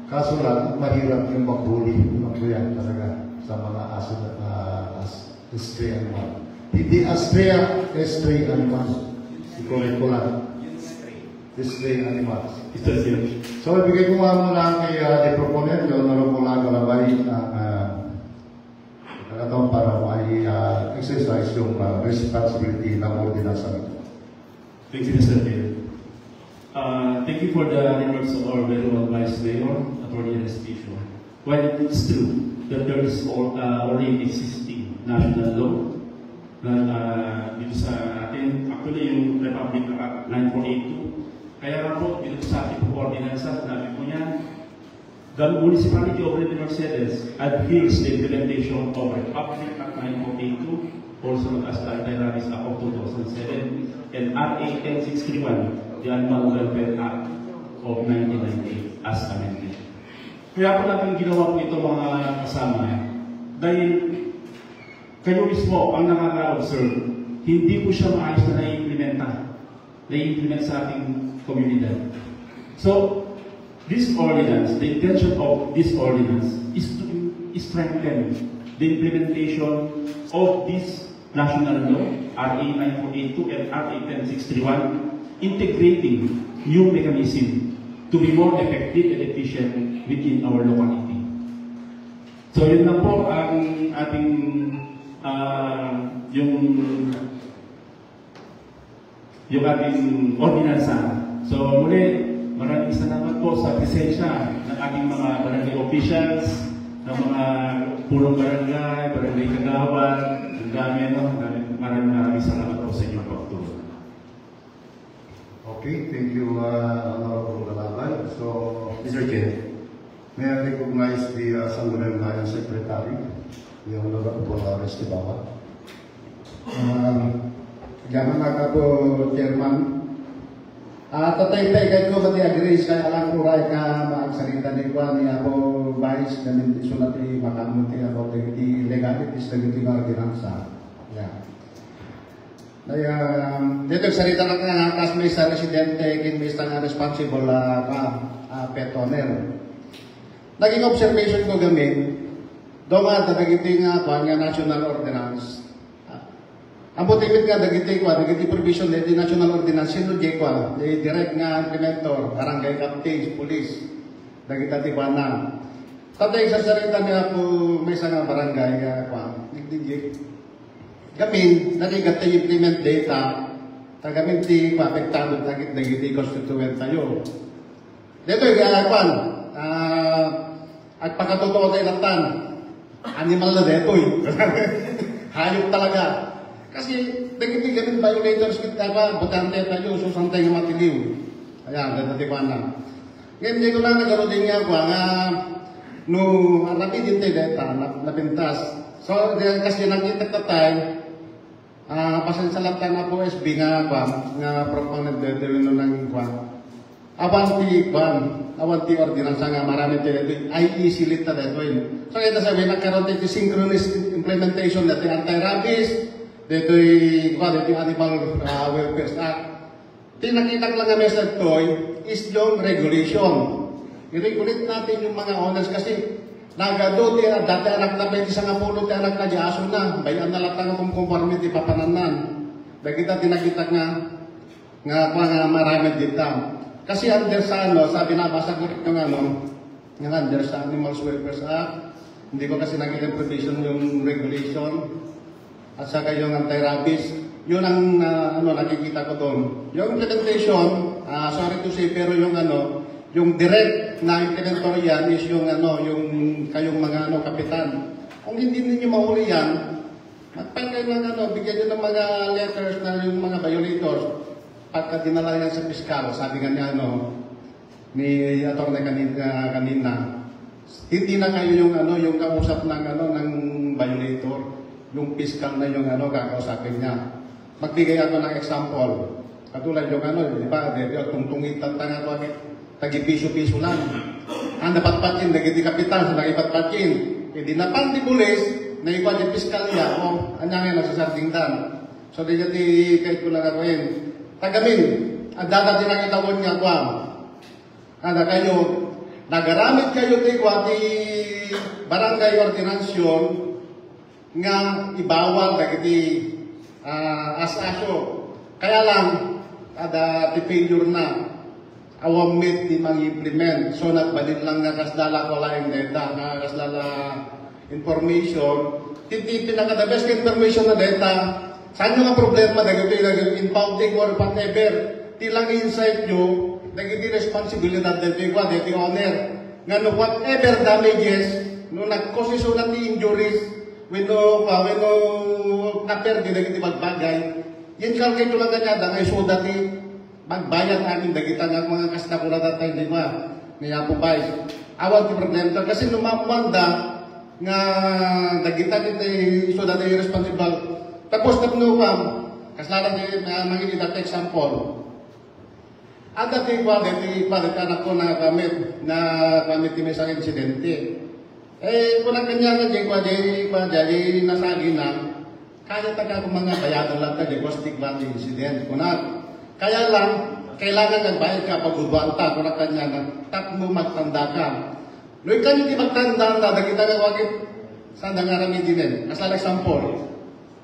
Kaso lang, mahirap yung maghuli. Magbuyan talaga sa mga aso na stray animal. Hindi stray animals. I-correct ko lang. Stray animals. So, ibigay ko nga muna kay the proponent, yung Honorable Galabay, ng pagkakataon para exercise yung responsibility ng ordinance nito. Thank you, Mr. Mayor. Thank you for the remarks of our very well Vice Mayor, Attorney Restoration. While it's true that there is already existing national law na dito sa atin, actually yung Republic Act 9482, kaya nga po dito sa ating ordinance, nabi po niya, the municipality of Red Mercedes adheres the implementation of Republic Act 9482, also known as the Anti-Rabies Act of 2007, and RA 1061, the Animal Welfare Act of 1998 as amended. Kaya po natin ginawa po ito mga kasama dahil kayo mismo ang nakaka-observe, hindi po siya maayos na na-implement sa ating komunidad. So, this ordinance, the intention of this ordinance is to strengthen the implementation of this national law, RA 9482 and RA 1061, integrating new mechanism to be more effective and efficient within our locality. So yun na po ang ating yung ating ordinansa. So muli, maraming salamat po sa presensya ng ating mga barangay officials, ng mga punong barangay, barangay kagawad, ang dami, no? Maraming salamat po sa inyong pagtulong. Okay, thank you, Honorable Galaban. So, Mr. Chair. may I recognize the Sangguniang Bayan Secretary, the Honorable Estibawa. Jangan maka po, Chairman. Tatay-tay ko ba agree kaya alam ko rin ka maagsalita ni Juan niya po vice dan sulat di makamuti ako di legalities na yung ordinansa. Kaya dito salita lang nga kas may sa residente kin may sa responsible pet owner. Naging observation ko gamin do nga dagiti nga national ordinance. Ang butimit nga dagiti provision di national ordinance sino di direct nga implementor barangay captains police dagita di na. Tatay sa sarita niya po may sa nga barangay nagdijik. Gamin narigat tayo implement data tagamin ti apektado dagiti constituent tayo. Dito at pagkatotoo tayo latan animal na dito hayop talaga. Kasi dagiti gamin violators kita ba butante tayo susantay nga matiliw. Ayan, dati ko na. Ngayon hindi ko lang nagkaroon din niya nga no rapid din data napintas. So kasi nakita tayo pasensalatan na po SB nga proponent dito ng awanti ordinansa nga marami dito ay easily ta dito. So ito sabi nagkaroon dito synchronous implementation dito anti-rabies dito yung Animal Welfare Act. Tinakita lang ang message ko is yung regulation. I-regulate natin yung mga owners kasi nagado ti dati anak na pwede sa nga pulo ti anak na di aso na. Bayan na lang kung conformity papananan. Dahil kita tinakita nga marami dito. Kasi under sa sabi na basa ko rin yung under sa Animal Welfare Act. Hindi ko kasi nakita provision yung regulation. At saka yung anti-rabies, yun ang nakikita ko doon. Yung implementation, sorry to say, pero yung yung direct na implementor yan is yung kayong mga kapitan. Kung hindi ninyo mahuli yan, magpagay ng bigyan nyo ng mga letters na yung mga violators. Pagka dinala yan sa piskal, sabi nga niya ni attorney kanina, hindi na kayo yung kausap ng violator. Yung piskal na yung kakausapin niya. Magbigay ako ng example. Katulad yung di ba, tungtungit tanga ko tagi-piso-piso lang. Ang napatpatin, nagiti kapitan, sa nakipatpatin. E di napan di pulis, naiwan yung piskal niya, anyangin na sa sardingdan. So di kahit ko lang ako yun. Tagamin, ang dati nakitawon niya ko. Kayo, nagaramit kayo di barangay ordinansyon, nga ibawal dagiti asaso. Kaya lang ada ti failure na awam mit di mang-implement. So nagbalin lang nga kasdala ko laing data nga kasdala information. Titi pinaka the best information na data. Saan yung problema dagiti impounding or whatever. Tilang insight nyo dagiti responsibilidad dagiti owner. Nga no whatever damages no nagkosiso ti injuries when na-perdi dagiti magbagay, yan kalkay ko lang kanya, dangay so dati magbayad amin dagita nga mga kastakura datay, di ba? Niya po ba? Awag ti problema. Kasi numamanda nga dagita dito so dati responsible. Tapos napnukam, kaslaran din mangini dati example. Ang dati anak ko na gamit may isang insidente. Kung ang kanya nga jadi nasagi na, kaya taga kung mga bayadan lang tayo, costing bad incident. Kaya lang, kailangan nagbayad ka pag-ubanta kung ang kanya na tak mo magtanda ka. Noy kanya di magtanda na, dagita nga wakit sa nangarami din. As an example,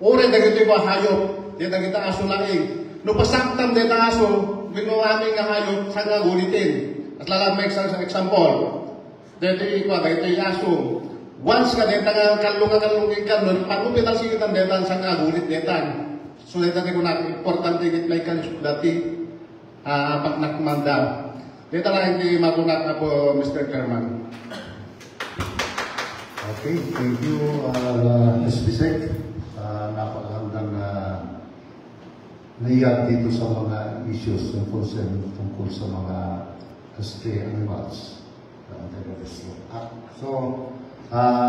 ore dagito yung hayop, di dagita aso laing. No pasaktan din na aso, binuaming nga hayop, sa nga gulitin. At lalang may example, dito yung aso, once ka deta nga kalungan ka nun, pag-upitan sikitan detan sa kagulit detan. So deta ko na importante git may kanisip dati pag nakmanda. Deta lang hindi magunak ako, Mr. Chairman. Okay, thank you, SPSEC. Napakagandang naiyak dito sa mga issues tungkol sa mga stray animals. So,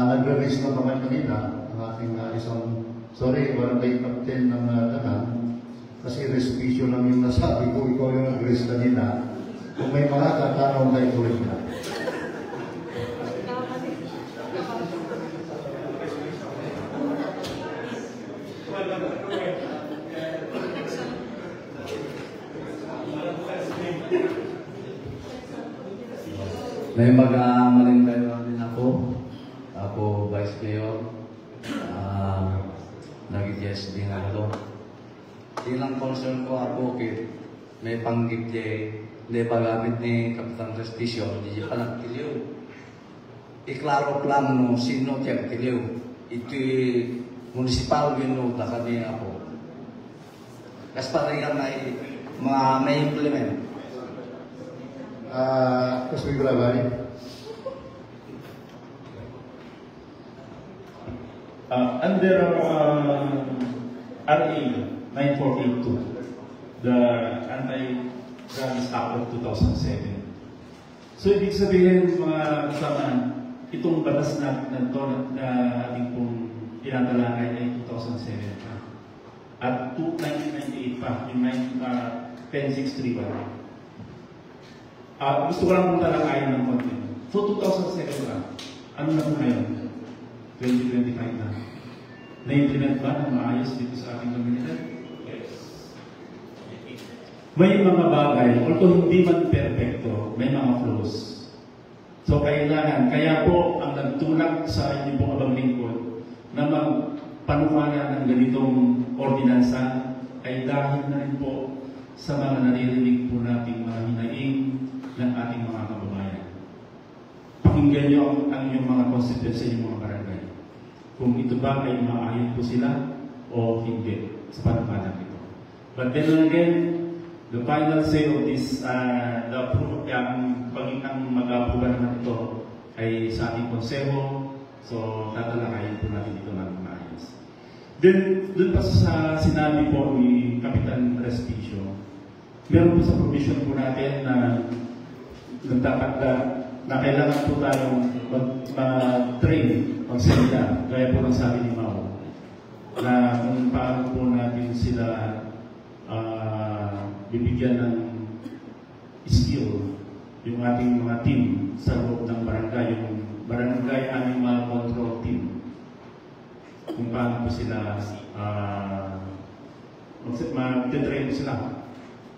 nag-release na naman kanina ang ating isang, sorry, barangay captain ng Danan, kasi respisyo lang yung nasabi ko, ikaw yung nag-release kanina. Kung may mga katanong kayo tuloy na. May mag-aamaling kayo din ako. Ako, Vice Mayor. Nag-yes din ako. Ilang concern ko ako kay may panggit hindi pagamit ni Kapitan Respisyo, hindi pa nagtiliw. Iklaro plan no sino tiyak tiliw. Ito'y municipal binuta kami ako. Kasi parang yan may implement. Terus berapa? Under RA 9482, the Anti-Drugs Act of 2007. So, ibig sabihin, mga kasama, itong batas na ating pong tinatalakay ay 2007 pa. At 1998 pa, yung 10631. Gusto ko lang mong talakayin ng konti. So, 2007 pa, ano na po ngayon? 2025 na. Na-implement ba ng maayos dito sa ating komunidad? Yes. May mga bagay, although hindi man perfecto, may mga flaws. So, kailangan, kaya po ang nagtulak sa inyong pong abang lingkod na magpanukala ng ganitong ordinansa ay dahil na rin po sa mga naririnig po nating mga hinaing ng ating mga kababayan. Pakinggan niyo ang inyong mga constituents sa inyong mga barangay. Kung ito ba ay maayon po sila o hindi sa panukalan ito. But then again, the final say of this, ang mag-approve naman ito ay sa ating konseho. So, tatalakayin po natin ito ng maayos. Then, dun pa sa sinabi po ni Kapitan Respisyo, meron po sa provision po natin na nagtatagda na kailangan po tayong mag-train, mag-seminar, gaya po ng sabi ni Mao, na kung paano po natin sila bibigyan ng skill yung ating mga team sa loob ng barangay, yung barangay animal control team. Kung paano po sila mag-train po sila.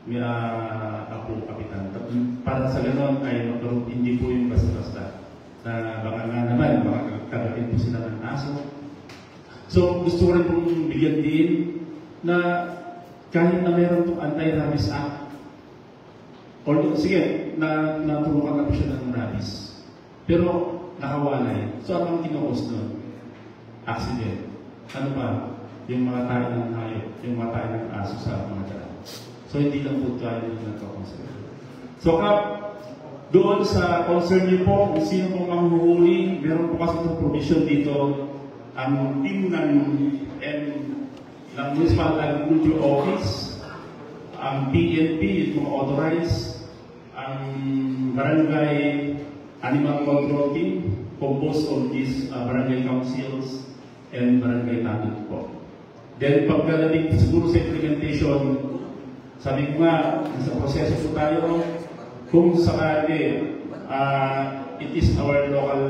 Ako, Kapitan. Para sa ganon ay hindi po yung basta-basta. Na baka nga naman, baka kagatin po sila ng aso. So, gusto ko rin pong bigyan din na kahit na meron itong Anti-Rabies Act, although, sige, naturukan na po siya ng rabies. Pero, nakawalay. So, anong kinukos doon? Accident. Ano pa? Yung mga tayo ng hayop, yung mga tayo ng aso sa mga daan. So, hindi lang po tayo yung nagkakonsern. So, Kap, doon sa concern niyo po, kung sino pong manghuhuli, meron po kasi itong provision dito, ang team ng Municipal Agriculture Office, ang PNP, yung mga authorized, ang Barangay Animal Control Team, composed of these barangay councils and barangay tanod po. Then, pagkalating siguro sa implementation, sabi ko nga, sa proseso po tayo, kung sakali, it is our local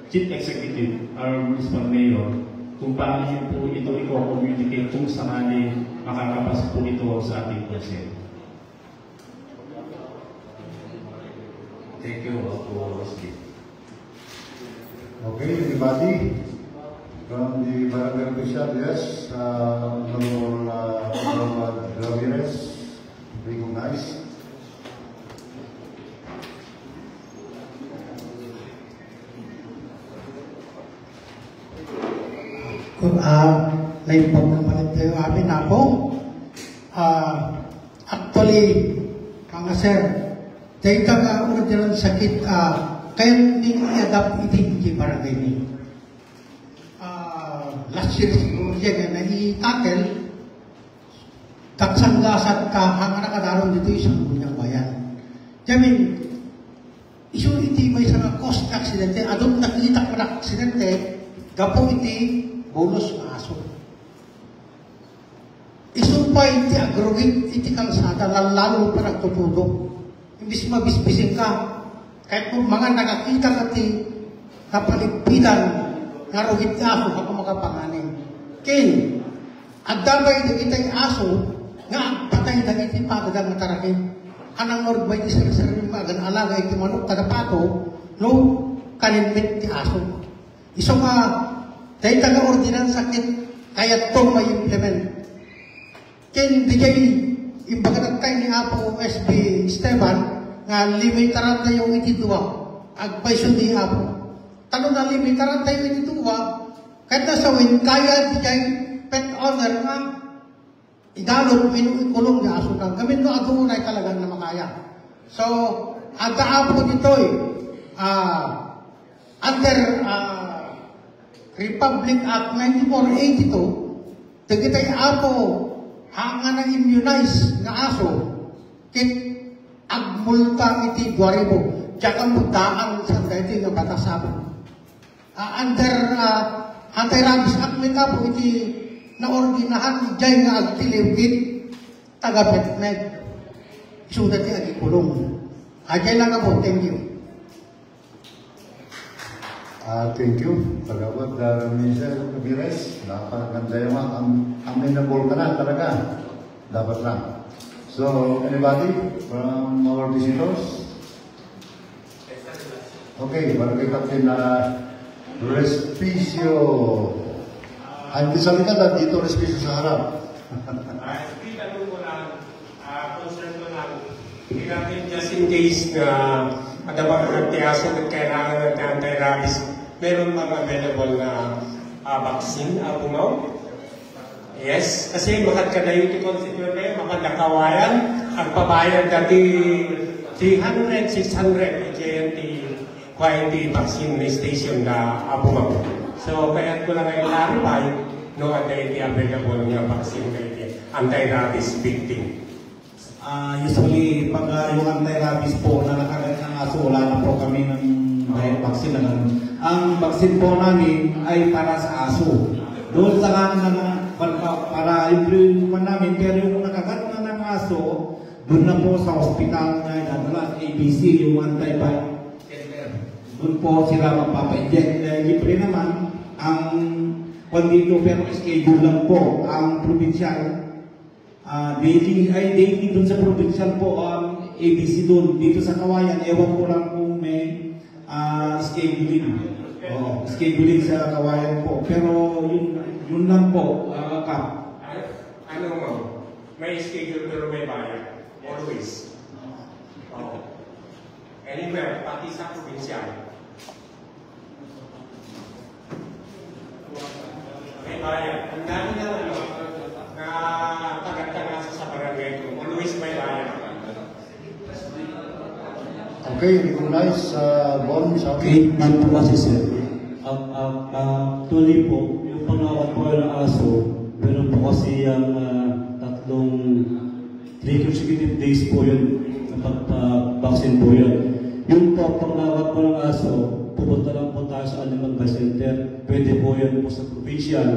chief executive, our municipal mayor, kung paano niyo po ito i-communicate kung sakali makakapasok po ito sa ating proseso. Thank you, Rosby. Okay, anybody from the barangay official? Yes, Honorable Ramirez, recognize. Naimpag naman ito amin na po. Actually, mga sir, dahil ka original sakit, kaya hindi i-adapt itingi barangay ni. Last year siguro siya na i-tackle, kaksanggasat ka, hanga nakadaroon dito isang bunyang bayan. Jamin, iso iti may isang cost accidente, adong nakita ko na aksidente, gapo iti bonus na aso. Iso pa iti agrogit, iti kalsada, lalo pa nagtutulog. Imbis mabisbisin ka, kahit kung mga nakakita ka ti kapalipidan, nga rugit ti aso, ako makapanganin. Ken, at dabay na kita'y aso, nga patay na iti pagdang matarakin. Anang Lord may isang magan alaga iti manok kadapato, no, kaninmit ti aso. Iso nga, dahil taga-ordinance sakit, kaya ito may implement. Ken, di kayo, imbagatatay ni Apo SB Esteban, nga limitaran na yung itidua, agpaisyon ni Apo. Talo na limitaran tayo itidua, kahit nasawin, kaya di kayo pet owner nga, idalog, ikulong ni aso lang. Kami no, adunay talagang na makaya. So, ada Apo dito under Republic Act 9482, tigitay Apo, hanga na immunize na aso, kit agmulta iti 2,000, tsaka mudaan sa dati nga batasabon. Under Anti-Rabies Act may kapo iti naordinahan, dyan nga agtilibit, taga-petmed, sudat ti agikulong. Dyan lang ako, thank you. Thank you. Pagawad, Mr. Ramirez, napakaganda yung amenable ka na talaga. Dapat lang. So, anybody from our visitors? Okay, barangay Captain Respicio. Ang sabi ka na dito, Respicio sa harap. Tanong ko lang, concern ko lang, hindi natin just in case na madabang nagtiaso at kailangan natin anti-rabies, meron bang available na vaccine, Abumaw? Yes, kasi makadkadayo ti constituent kayo, makadakawayan, ang pabayan dati 300, 600, JNT, quality vaccine station na Abumaw. So, kaya ko lang ay clarify, no, at the available nga vaccine kayo, anti-rabies victim. Usually, pag yung anti-rabies po na nakagat ng aso, wala na po kami ng vaccine na ganun. Ang vaccine po namin ay para sa aso. Doon sa kanan na para yung namin, pero yung nakagat na ng aso, doon na po sa hospital na idadala, ABC, yung anti-bite center. Doon po sila magpapa-inject. Libre naman, ang dito, pero schedule lang po, ang provincial. Daily dun sa provincial po, ABC dun. Dito sa Kawayan, ewan ko lang kung may scheduling. Scheduling sa Kawayan po. Pero yun lang po, Kap. Ano mo? May schedule pero may bayad. Always. Anywhere, pati sa provincial. May bayad. Ang dami na tagat-tagas sa barangay ko. Always may bayad. Okay, recognize Bon, sabi. Great man po kasi sir. Tuloy po, yung pangawat po ng aso, meron po kasi yung 3 consecutive days po yun, vaccine po yun. Yung po, pangawat po ng aso, pupunta lang po tayo sa Animal Health Center. Pwede po yun po sa provincial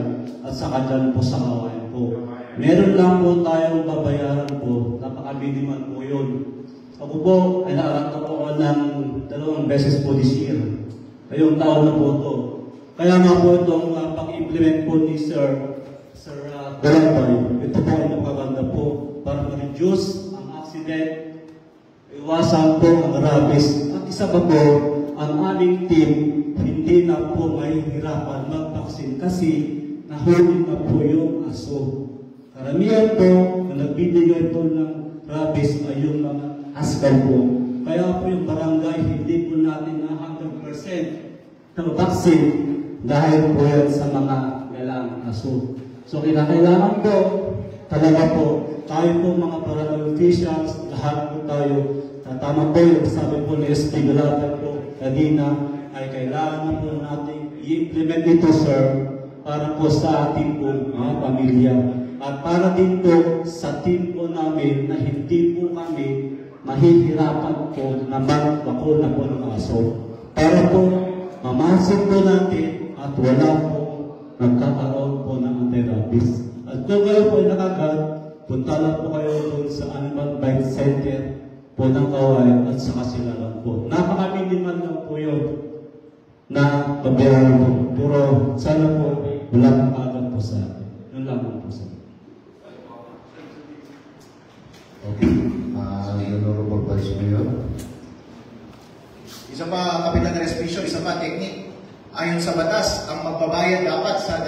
at saka dyan po sa Kawayan po. Meron lang po tayong babayaran po, napaka-minimal po yun. Ako po, ay naarat na po ng 2 beses po this year. Ngayong taon na po ito. Kaya nga po itong pag-implement po ni Sir Galambay, ito po ay napaganda po para ma-reduce ang accident, iwasan po ang rabies. At isa pa po, ang aming team hindi na po mahihirapan mag-vaccine kasi nahuli na po yung aso. Karamihan po na nagbibigay po ng rabies ay yung mga askal po. Kaya po yung barangay, hindi po natin na 100% ng vaccine dahil po yan sa mga lalaki. ng aso. So kinakailangan po, talaga po, tayo po mga barangay officials, lahat po tayo, tama po yung sabi po ni SP Galatan po, kanina, ay kailangan po natin i-implement ito, sir, para po sa ating po mga pamilya. At para din po sa team po namin na hindi po kami mahihirapan po na magbakuna po ng aso. Para po mamasin po natin at wala po nagkakaroon po ng anti-rabies. At kung kayo po ay nakagad, punta lang po kayo doon sa Animal Bite Center po ng Kawayan at saka sila lang po. Napaka-minimal lang po yun na pabayaran po. Pero sana po wala kang agad po sa akin. Yun lang po sa akin. Okay. Honorable Vice Mayor. Isa pa, Kapitan Respicio, isa pa, technique. Ayon sa batas, ang magbabayad dapat sa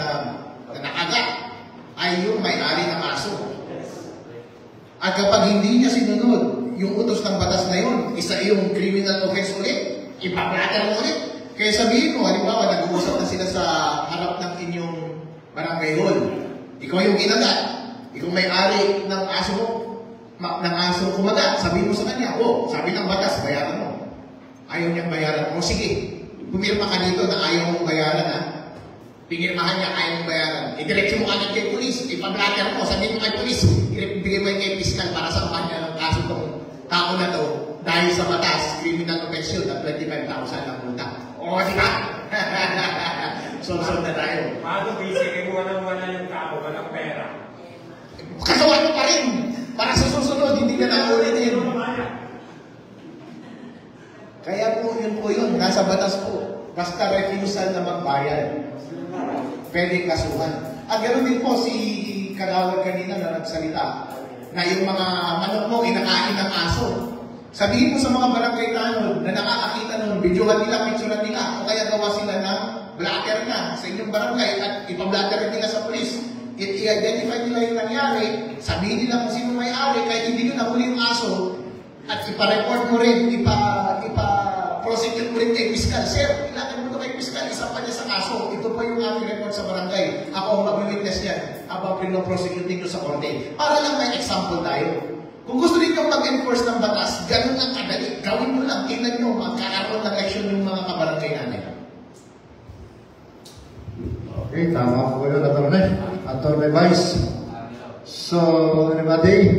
nakagat ay yung may-ari ng aso. At kapag hindi niya sinunod yung utos ng batas na yun, isa yung criminal offense ulit, ipaplatter mo ulit. Kaya sabihin mo, halimbawa, nag-uusap na sila sa harap ng inyong barangay hall. Ikaw yung kinagat, ikaw may-ari ng aso mo, kumagat, sabihin mo sa kanya, sabi ng batas, bayaran mo. Ayaw niyang bayaran mo. Sige, pumirma ka dito na ayaw mong bayaran, ha? Pinirmahan niya, ayaw mong bayaran. Idiretso mo agad kay polis, ipablatter mo, sabihin mo kay polis, ibigay mo kay fiscal para sa kanya ng kaso itong tao na to, dahil sa batas, criminal offense yun, at 25,000 lang punta. O, di ba? Solve na tayo. Paano busy mo wala yung tao, walang pera? Kasawa mo pa rin! Para sa susunod, hindi ka na ulitin. Kaya po yun, nasa batas po. Basta refusal na magbayad. Pwede kasuhan. At ganoon din po si Kagawad kanina na nagsalita na yung mga manok mo inakain ng aso. Sabihin mo sa mga barangay tanod na nakakakita nun, videohan nila, picturean nila, o kaya gawa sila ng blatter na sa inyong barangay at ipablatter nila sa polis. I-identify nila yung nangyari, sabihin nila kung sino may-ari, kahit hindi nyo nahuli yung aso, at ipa-report mo rin, ipa-prosecute mo rin kay Piskal. Sir, ilagay mo ito kay Piskal, isa pa niya sa kaso. Ito pa yung aming report sa barangay. Ako ang mag-witness yan habang pino-prosecute ninyo sa korte. Para lang may example tayo. Kung gusto ninyo mag-enforce ng batas, ganun ang kadali. Gawin mo lang, tingnan nyo, magkakaroon ng action yung mga kabarangay namin. Okay, tama po yun, Attorney Vice. So, anybody?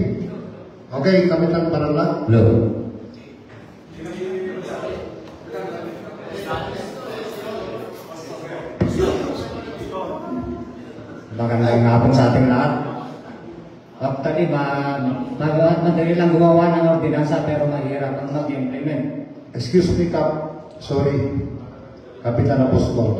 Okay, Kapitan Parala. Hello. Magandang hapon sa ating lahat. Actually, madali lang gumawa ng ordinansa pero mahirap ang mag-implement. Excuse me, sorry. Kapitan Apostol,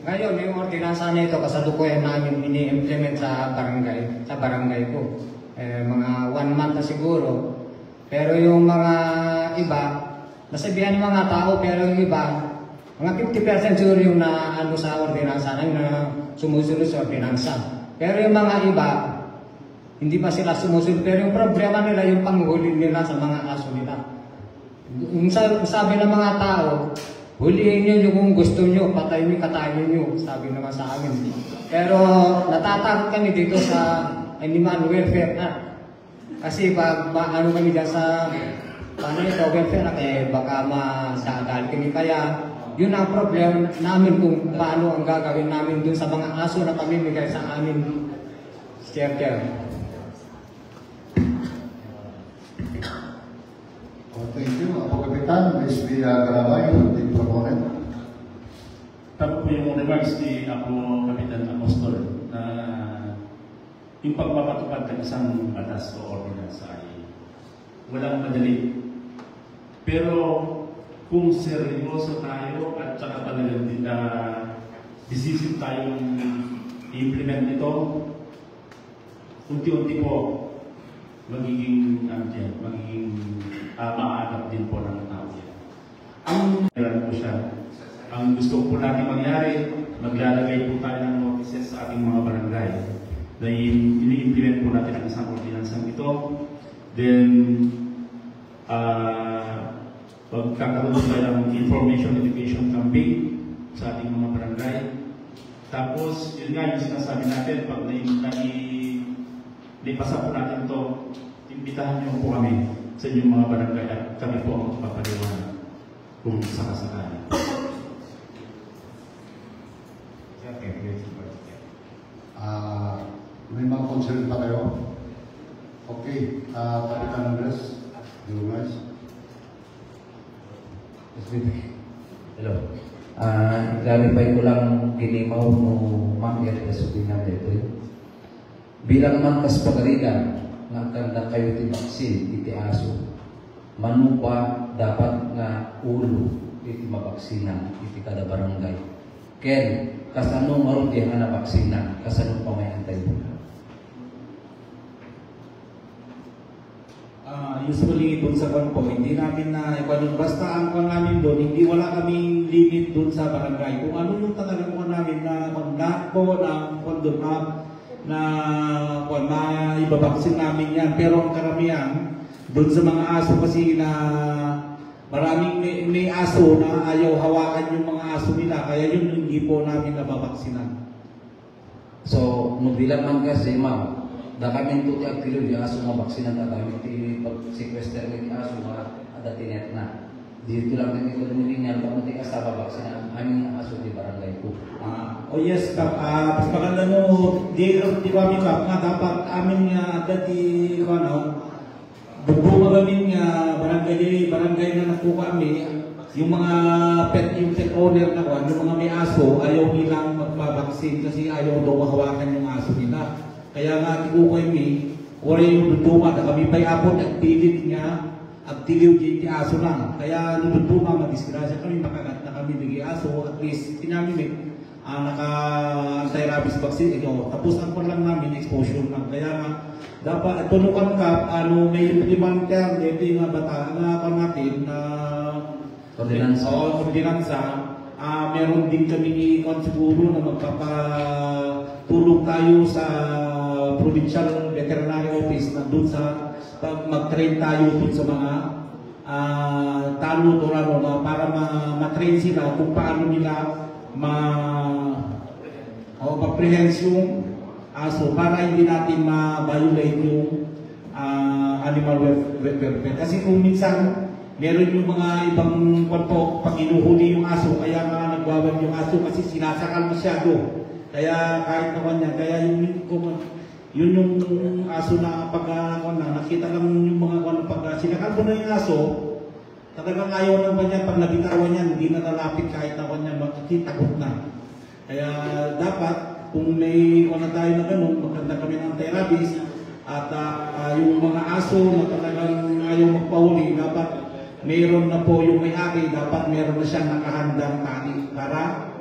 Ngayon, yung ordinansa na ito, kasalukuyan namin ini-implement sa barangay ko. Mga 1 month na siguro. Pero yung mga iba, nasabihan ng mga tao, pero yung iba, mga 50% siguro yung naano sa ordinansa na sumusunod sa ordinansa. Pero yung mga iba, hindi pa sila sumusunod. Pero yung problema nila, yung panghuli nila sa mga aso nila. Yung sabi ng mga tao, huliin nyo kung gusto nyo, patayin nyo, katayin nyo, sabi naman sa amin. Pero natatakot kami dito sa animal welfare act. Kasi ano kami dyan sa welfare act, baka masagal kami. Kaya yun ang problem namin kung paano ang gagawin namin dun sa mga aso na pamimigay sa amin shelter. Thank you. Ako, Kapitan, Ms. Bia Garabay, the proponent. Tapos po yung remarks ni ako, Kapitan Apostol, na yung pagpapatupad ng isang batas o ordinance ay walang madali. Pero kung seryoso tayo at saka talagang decisive tayong i-implement ito, unti-unti po magiging ma-adapt din po ng tao yan. Meron po siya. Ang gusto po natin mangyari, maglalagay po tayo ng notices sa ating mga barangay. Dahil ini-implement po natin ang isang ordinansang ito. Then, magkakaroon tayo ng information education campaign sa ating mga barangay. Tapos, yun nga yung sinasabi natin, pag naipasa po natin to, imbitahan niyo po kami sa inyong mga barangay at kami po ang magpapaliwanag kung sakasakali. May mga concern pa kayo? Okay, Kapitan Andres, you guys. Hello. Clarify ko lang ginimaw mo Ma'am Yerda Subinan dito. Bilang man kas pagarigan nga kanda kayo ti baksin iti aso, manupa dapat nga ulo iti mabaksinan iti kada barangay. Ken kasano marudi nga na baksinan, kasano pa may antay mo? Usually doon sa kwan po, hindi namin na ikaw basta ang kwan namin doon, hindi wala kaming limit doon sa barangay. Kung ano yung talagang kwan namin na kwan po, na kwan doon na kwan, maibabaksin namin yan. Pero ang karamihan, doon sa mga aso kasi na maraming may aso na ayaw hawakan yung mga aso nila, kaya yun hindi po namin nababaksinan. So, nubilang man kasi ma'am, da kami ito ti agtilo di aso nga baksinan na kami ti pag-sequester ni aso nga adatinet na. Dito lang din ito nilinyal kung ti kasama baksinan aming aso di barangay ko. Oh yes, Kap. Maganda no, di kami Kap nga dapat amin nga dati ko ano, bubuo kami nga barangay na naku kami, yung mga pet owner na ko, yung mga may aso, ayaw nilang magpabaksin kasi ayaw daw hawakan yung aso nila. Kaya nga tigukoy mi, wala yung duduma na kami pa'y apon at pilit niya at tiliw di aso lang. Kaya duduma madisgrasya kami, makagat na kami bigi aso, at least tinamimik naka-anti-rabies vaccine ito. Tapos ang lang namin, exposure lang. Kaya nga, dapat tunukan ka, may limang term, ito yung bata, na natin, na ordinansa. Meron din kami siguro na magpapatulong tayo sa provincial veterinary office na doon sa mag-train tayo doon sa mga talo na para ma-train sila kung paano nila ma-prehens yung aso para hindi natin ma-violate yung animal welfare. Kasi kung minsan meron yung mga ibang pag inuhuli yung aso, kaya nga nagwawan yung aso kasi sinasakal masyado. Kaya kahit naman yan, kaya yun yung aso na pag nakita lang yung mga pag sinakal mo na yung aso, talagang ayaw ng kanya, pag nabitawan yan, hindi na nalapit kahit na kanya, makikitagot na. Kaya dapat, kung may tayo na ganun, magkanda kami ng anti-rabies, at yung mga aso na talagang ayaw magpahuli, dapat mayroon na po yung may-ari, dapat meron na siyang nakahandang tali para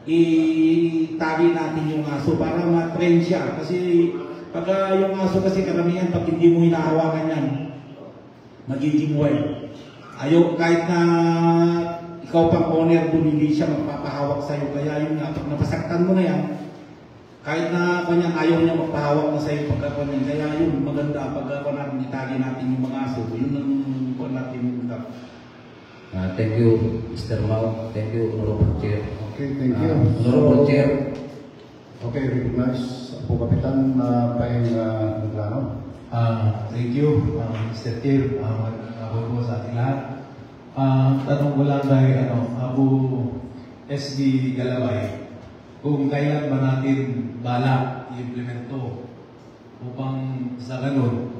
itali natin yung aso para ma-train siya. Kasi pag yung aso kasi karamihan, pag hindi mo hinahawakan yan, magiging wild. Ayaw, kahit na ikaw pang owner doon, hindi siya magpapahawak sa'yo. Kaya yun nga, pag napasaktan mo na yan, kahit na kanyan ayaw niya magpahawak na sa'yo pagkakunin. Kaya yun, maganda pagkakunin, itali natin yung mga aso. Yun ang natin yung thank you, Mr. Mau. Thank you, Honorable Chair. Okay, thank you. Honorable Chair. Okay, recognize po Kapitan Payeng Naglano. Thank you, Mr. Chair. Ako po sa ating lahat. Tanong ko lang dahil Abu SB Galaway, kung kailan ba natin balak i-implement to upang sa ganun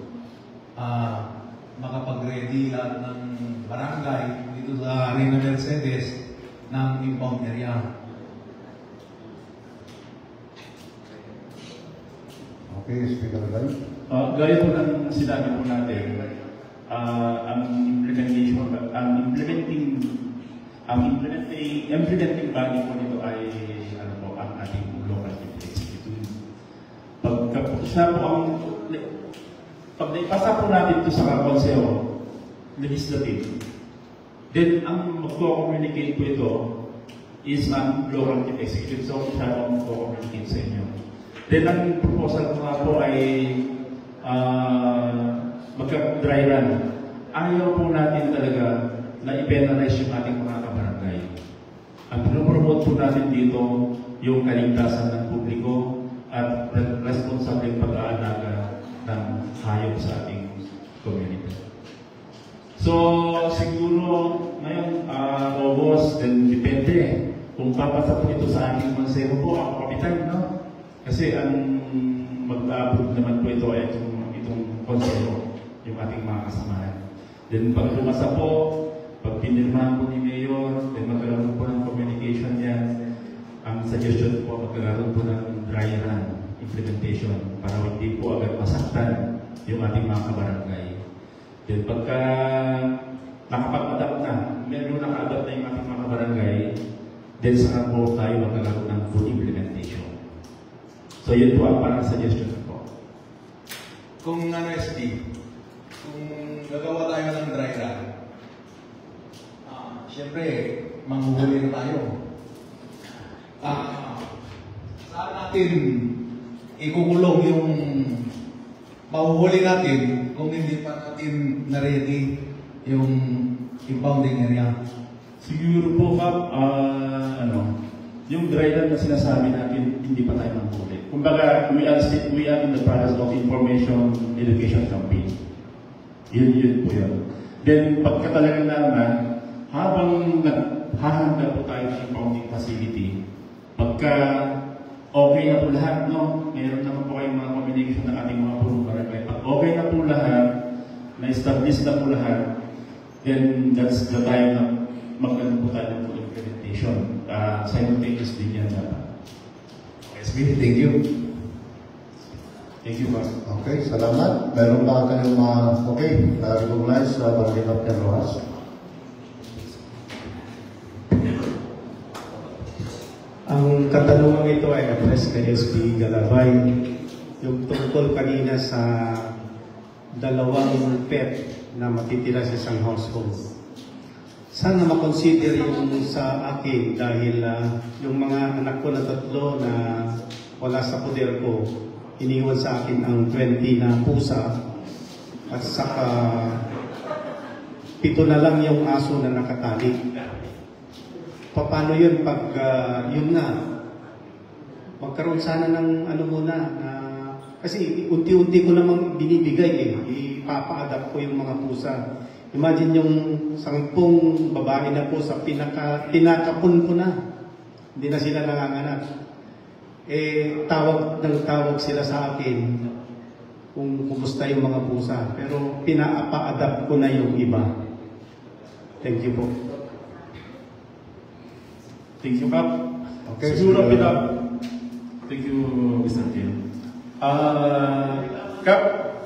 makapag-ready lahat ng barangay dito sa Arena Mercedes ng impound area. Okay, Speaker Galay. Gaya po ng sinabi po natin, ang implementing body po nito ay ang ating local executive. Pag naipasa po natin ito sa Consejo Legislative, then ang magko-communicate po ito is ang local executive. So, siya ang magko-communicate sa inyo. Then, ang proposal ko nga po ay magka-dry run. Ayaw po natin talaga na i-penalize yung ating mga kabarangay. Ang pinopromote po natin dito yung kaligtasan ng publiko at responsableng pag-aalaga ng hayop sa ating community. So, siguro ngayon, August, then depende kung papasok ito sa aking konsero po, ako kapitan, no? Kasi ang mag-approve naman po ito ay itong konsero, yung ating mga kasamahan. Then pag lumasa po, pag pinirmahan po ni Mayor, then magkaroon po ng communication yan. Ang suggestion po, magkaroon po ng dry run implementation para hindi po agad masaktan yung ating mga kabarangay. Then pagka nakapag-adapt na, meron naka-adapt na yung ating mga barangay, then saka po tayo magkakaroon ng full implementation. So yun po ang parang suggestion po. Kung SD, kung gagawa tayo ng dry run, siyempre, manghuhuli na tayo. Saan natin ikukulong yung mahuhuli natin kung hindi pa natin na-ready yung impounding area? Siguro po, Kap, yung dry run na sinasabi natin, hindi pa tayo manghuli. Kumbaga, we are in the process of information education campaign. Yun po yun. Then, pagka talaga naman, habang naghahanda po tayo ng impounding facility, pagka okay na po lahat, no? Mayroon naman po kayong mga communication ng ating mga purong barangay. Pag okay na po lahat, na-establish na po lahat, then that's the time na magkaroon po tayo ng full implementation. Simultaneous din yan dapat. SB, thank you. Thank you, Pastor. Okay, salamat. Meron pa kayong mga, recognize Barangay Captain Rojas. Ang katanungan ito ay address kay SB Galabay, yung tungkol kanina sa dalawang pet na matitira sa isang household. Sana makonsider yung sa akin dahil yung mga anak ko na 3 na wala sa poder ko, iniwan sa akin ang 20 na pusa at saka 7 na lang yung aso na nakatali. Paano yun pag yun na? Magkaroon sana ng kasi unti-unti ko namang binibigay ipapa-adapt ko yung mga pusa. Imagine yung 10 babae na pusa, pinakapun ko na. Hindi na sila nanganganak. Tawag sila sa akin kung kumusta yung mga pusa. Pero pinapa-adapt ko na yung iba. Thank you po. Thank you, Kap. Okay, siguro thank you, Mr. Tim. Kap,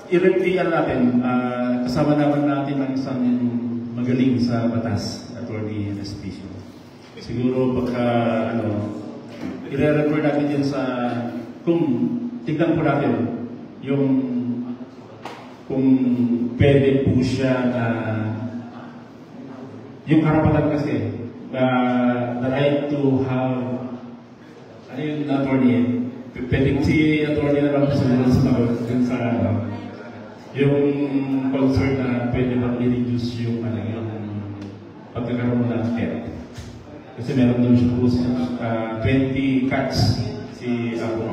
i-replian natin, kasama naman natin ang isang magaling sa batas, Attorney Respicio. Siguro pagka, i-refer natin yan sa, kung tignan po natin, kung pwede po siya na, yung karapatan kasi, the right to have, ano yung attorney, pwedeng si attorney na lang sa yung concern na pwede bang i-reduce yung pagkakaroon ng pet. Kasi meron doon siya 20 cats si Abu.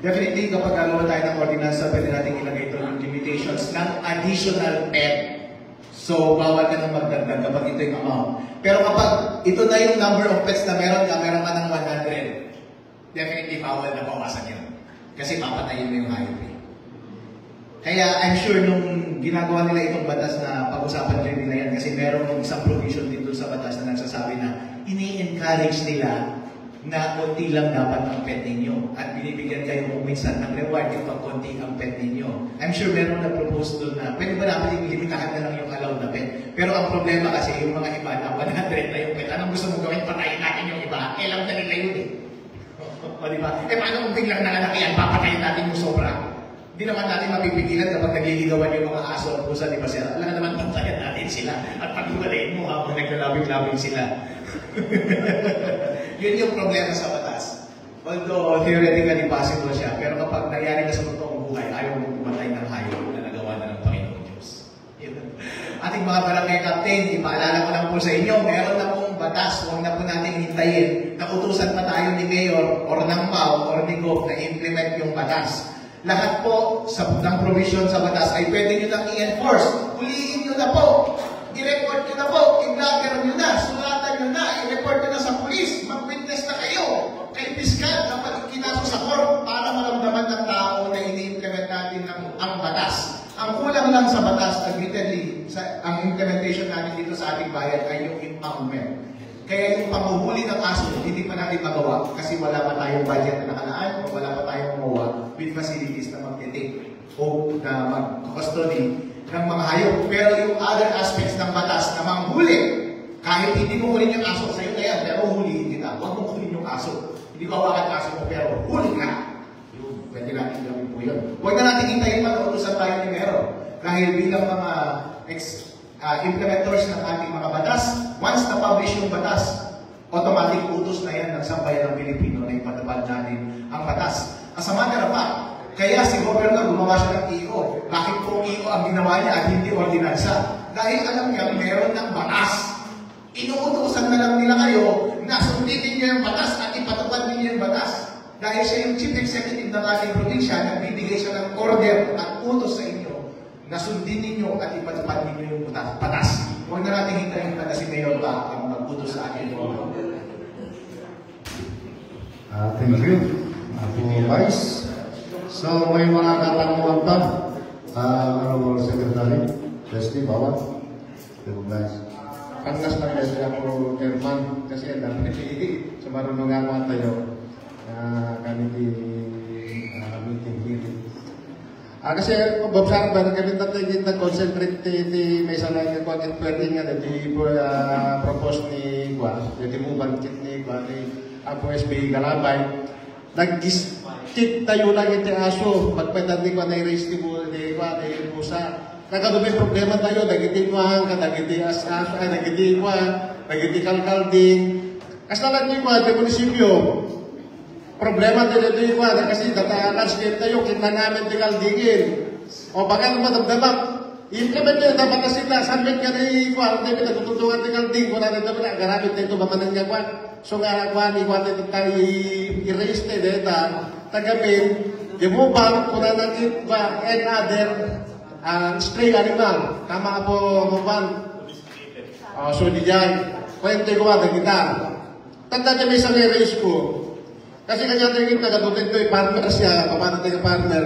Definitely, kapag gagawa tayo ng ordinansa, pwede natin ilagay ito yung limitations ng additional pet. So, bawal ka nang magdagdag kapag ito yung amount. Pero kapag ito na yung number of pets na meron ka ng 100, definitely bawal na bawasan yun. Kasi papatayin mo yung hayop. Kaya I'm sure nung ginagawa nila itong batas na pag-usapan rin nila yan kasi merong isang provision dito sa batas na nagsasabi na ini-encourage nila na konti lang dapat ang pet ninyo at binibigyan kayo kung minsan ng reward kapag konti ang pet ninyo. I'm sure meron na-propose doon na pwede ba dapat limitahan na lang yung allowed na pet? Pero ang problema kasi yung mga iba na 100 na yung pet, anong gusto mo gawin? Patayin natin yung iba? Alam na nila yun o diba? Paano kung biglang nanganak yan, papatayin natin yung sobra? Hindi naman natin mapipigilan kapag nagliligawan yung mga aso at pusa, di ba sila? Alam naman, pantayan natin sila at pag-iwalayin mo habang naglalabing-labing sila. Yun yung problema sa batas. Although theoretically possible siya, pero kapag nangyari na sa totoong buhay, ayaw mong pumatay ng hayop na nagawa na ng Panginoon Diyos. Ating mga barangay captain, ipaalala ko lang po sa inyo, meron na pong batas. Huwag na po natin hintayin na utusan pa tayo ni Mayor or ng MAO or ni Gov na implement yung batas. Lahat po ng provision sa batas ay pwede nyo lang i-enforce. Huliin nyo na po. I-report nyo na po. I-blogger nyo na. Sulatan nyo na. I-report nyo na sa police. Mag-witness na kayo. Kay Piskal, dapat ikinaso sa court para maramdaman ng tao na ini-implement natin ang batas. Ang kulang lang sa batas, admittedly, ang implementation natin dito sa ating bayan ay yung impoundment. Kaya yung panghuhuli ng aso, hindi pa natin magawa kasi wala pa tayong budget na nakalaan o wala pa tayong MOA with facilities na mag-detect o na mag-custody ng mga hayop. Pero yung other aspects ng batas na manghuli, kahit hindi mo hulin yung aso, sa'yo na yan, pero hulihin kita. Huwag mong hulin yung aso. Hindi ko hawakan aso mo, pero huli ka. Pwede natin gawin po yun. Huwag na natin hintayin mag-utusan tayo ni Mero. Dahil bilang mga implementors ng ating mga batas, once na-publish yung batas, automatic utos na yan ng sambayan ng Pilipino na ipatupad natin ang batas. As a matter of fact, kaya si Governor gumawa siya ng EO. Bakit po EO ang ginawa niya at hindi ordinansa? Dahil alam niya, meron ng batas. Inuutosan na lang nila kayo na sundin niyo yung batas at ipatupad niyo yung batas. Dahil siya yung Chief Executive ng ating probinsya, nagbibigay siya ng order at utos sa inyo na sundin ninyo at ipatupad ninyo yung batas. Huwag na natin hintayin na si Mayor ba ang mag-utos sa akin. Thank you, Vice. So, may mga katanungan pa. Honorable Secretary, Leslie, bawat. Guys. Pangas lang kasi ako, Chairman, kasi alam sa marunong nga tayo. Kami di meeting hearing. Kasi Bob Sarban, kami natin concentrate di may sana yung content pwedeng nga di propose ni Gua, di mo bangkit ni Gua ni Apo SB Galabay. Nag-skip tayo lang iti aso, magpwede di Gua na i-raise di Gua, di Busa. Nagkadumay problema tayo, nagiti Guang, nagiti Asas, nagiti Gua, nagiti Kalkalding. Kasalan ni Gua, di munisipyo, problema dito yung mga kasi landscape tayo, kita namin tingaldingin. O baka naman damdamak, implement nyo, dapat na sila, submit ka na yung mga, hindi mo natututungan tingalding, kung natin naman, agaramit na ito, bamanan niya kwa. So nga, kwa, ni kwa natin tayo i-raise na dito, tagamin, gimubang, kung na natin ba, and other stray animal, tama po, muban. So di dyan, kwento ko ba, kita. Tanda niya may isang i-raise ko. Kasi kanya tingin nagadutin ito, partner siya, paano tayo partner.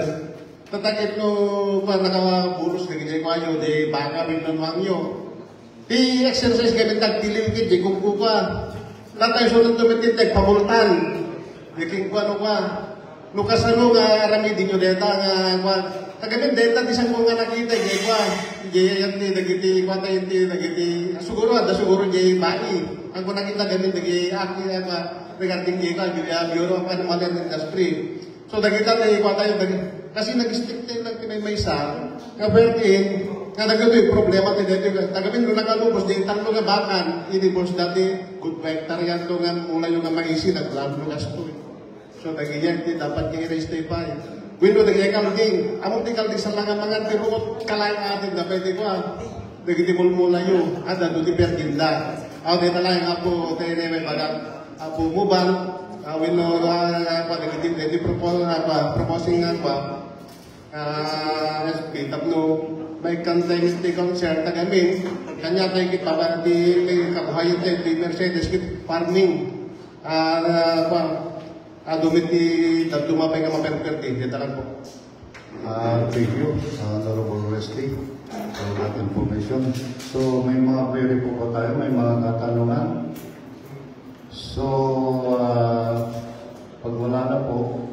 Tatakit no, nakabulos na ganyan ko ayo, di baka minunwang nyo. Di exercise kami tagtilil kit, di kumpu ka. Latay sunod tumititag, pamultan. Di king ko ano ka. Lukas ano nga, ramidin nyo deta nga, tagamin deta, di saan ko nga nakita, di kwa. Di yan, di nagiti, kwa tayo, di nagiti. Siguro, ada siguro, di bani. Ang ko nakita gamin, di aki, regarding the Bureau of Animal Industry. So, nagkita tayo ko tayo, kasi nag-stick tayo ng pinay-maysa, kabertin, nga nagkito yung problema tayo dito. Tagamin, nung nakalubos, di tanglo nga bakan, inibos dati, good vector yan to nga, mula yung maisi, naglalong gasto. So, nagigyan, dapat i-raise tayo pa. Wino, nagigyan kalding, among di kalding sa langang mga tibukot, kalayan natin, na pwede ko nagiging mula yun, ada, doon di perginda. Ako, di talang, ako, tayo na may bagat. Apo Muban, wino di proposing nga pa tapno may kantay mistake ang share tagamin kanya tayo kita di kabuhayan tayo di Mercedes kit farming dumit di dumapay nga maperperti di talang po. Thank you, Honorable Leslie, for that information. So may mga query po tayo, may mga katanungan. So, pag wala na po,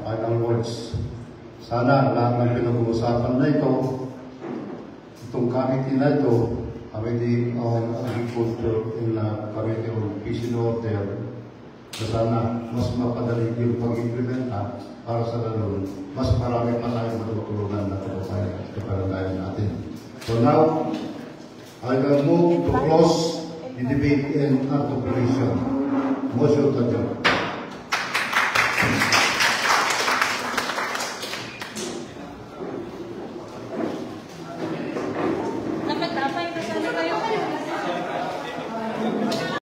final words. Sana lahat ng pinag-uusapan na ito, itong committee na ito, Committee on Agriculture in Committee on Peace and Order, sana mas mapadali yung pag-implementa para sa ganun, mas marami pa tayong matutulungan na kabarangay natin. So now, I will move to close the debate and articulation. Motion to adjourn.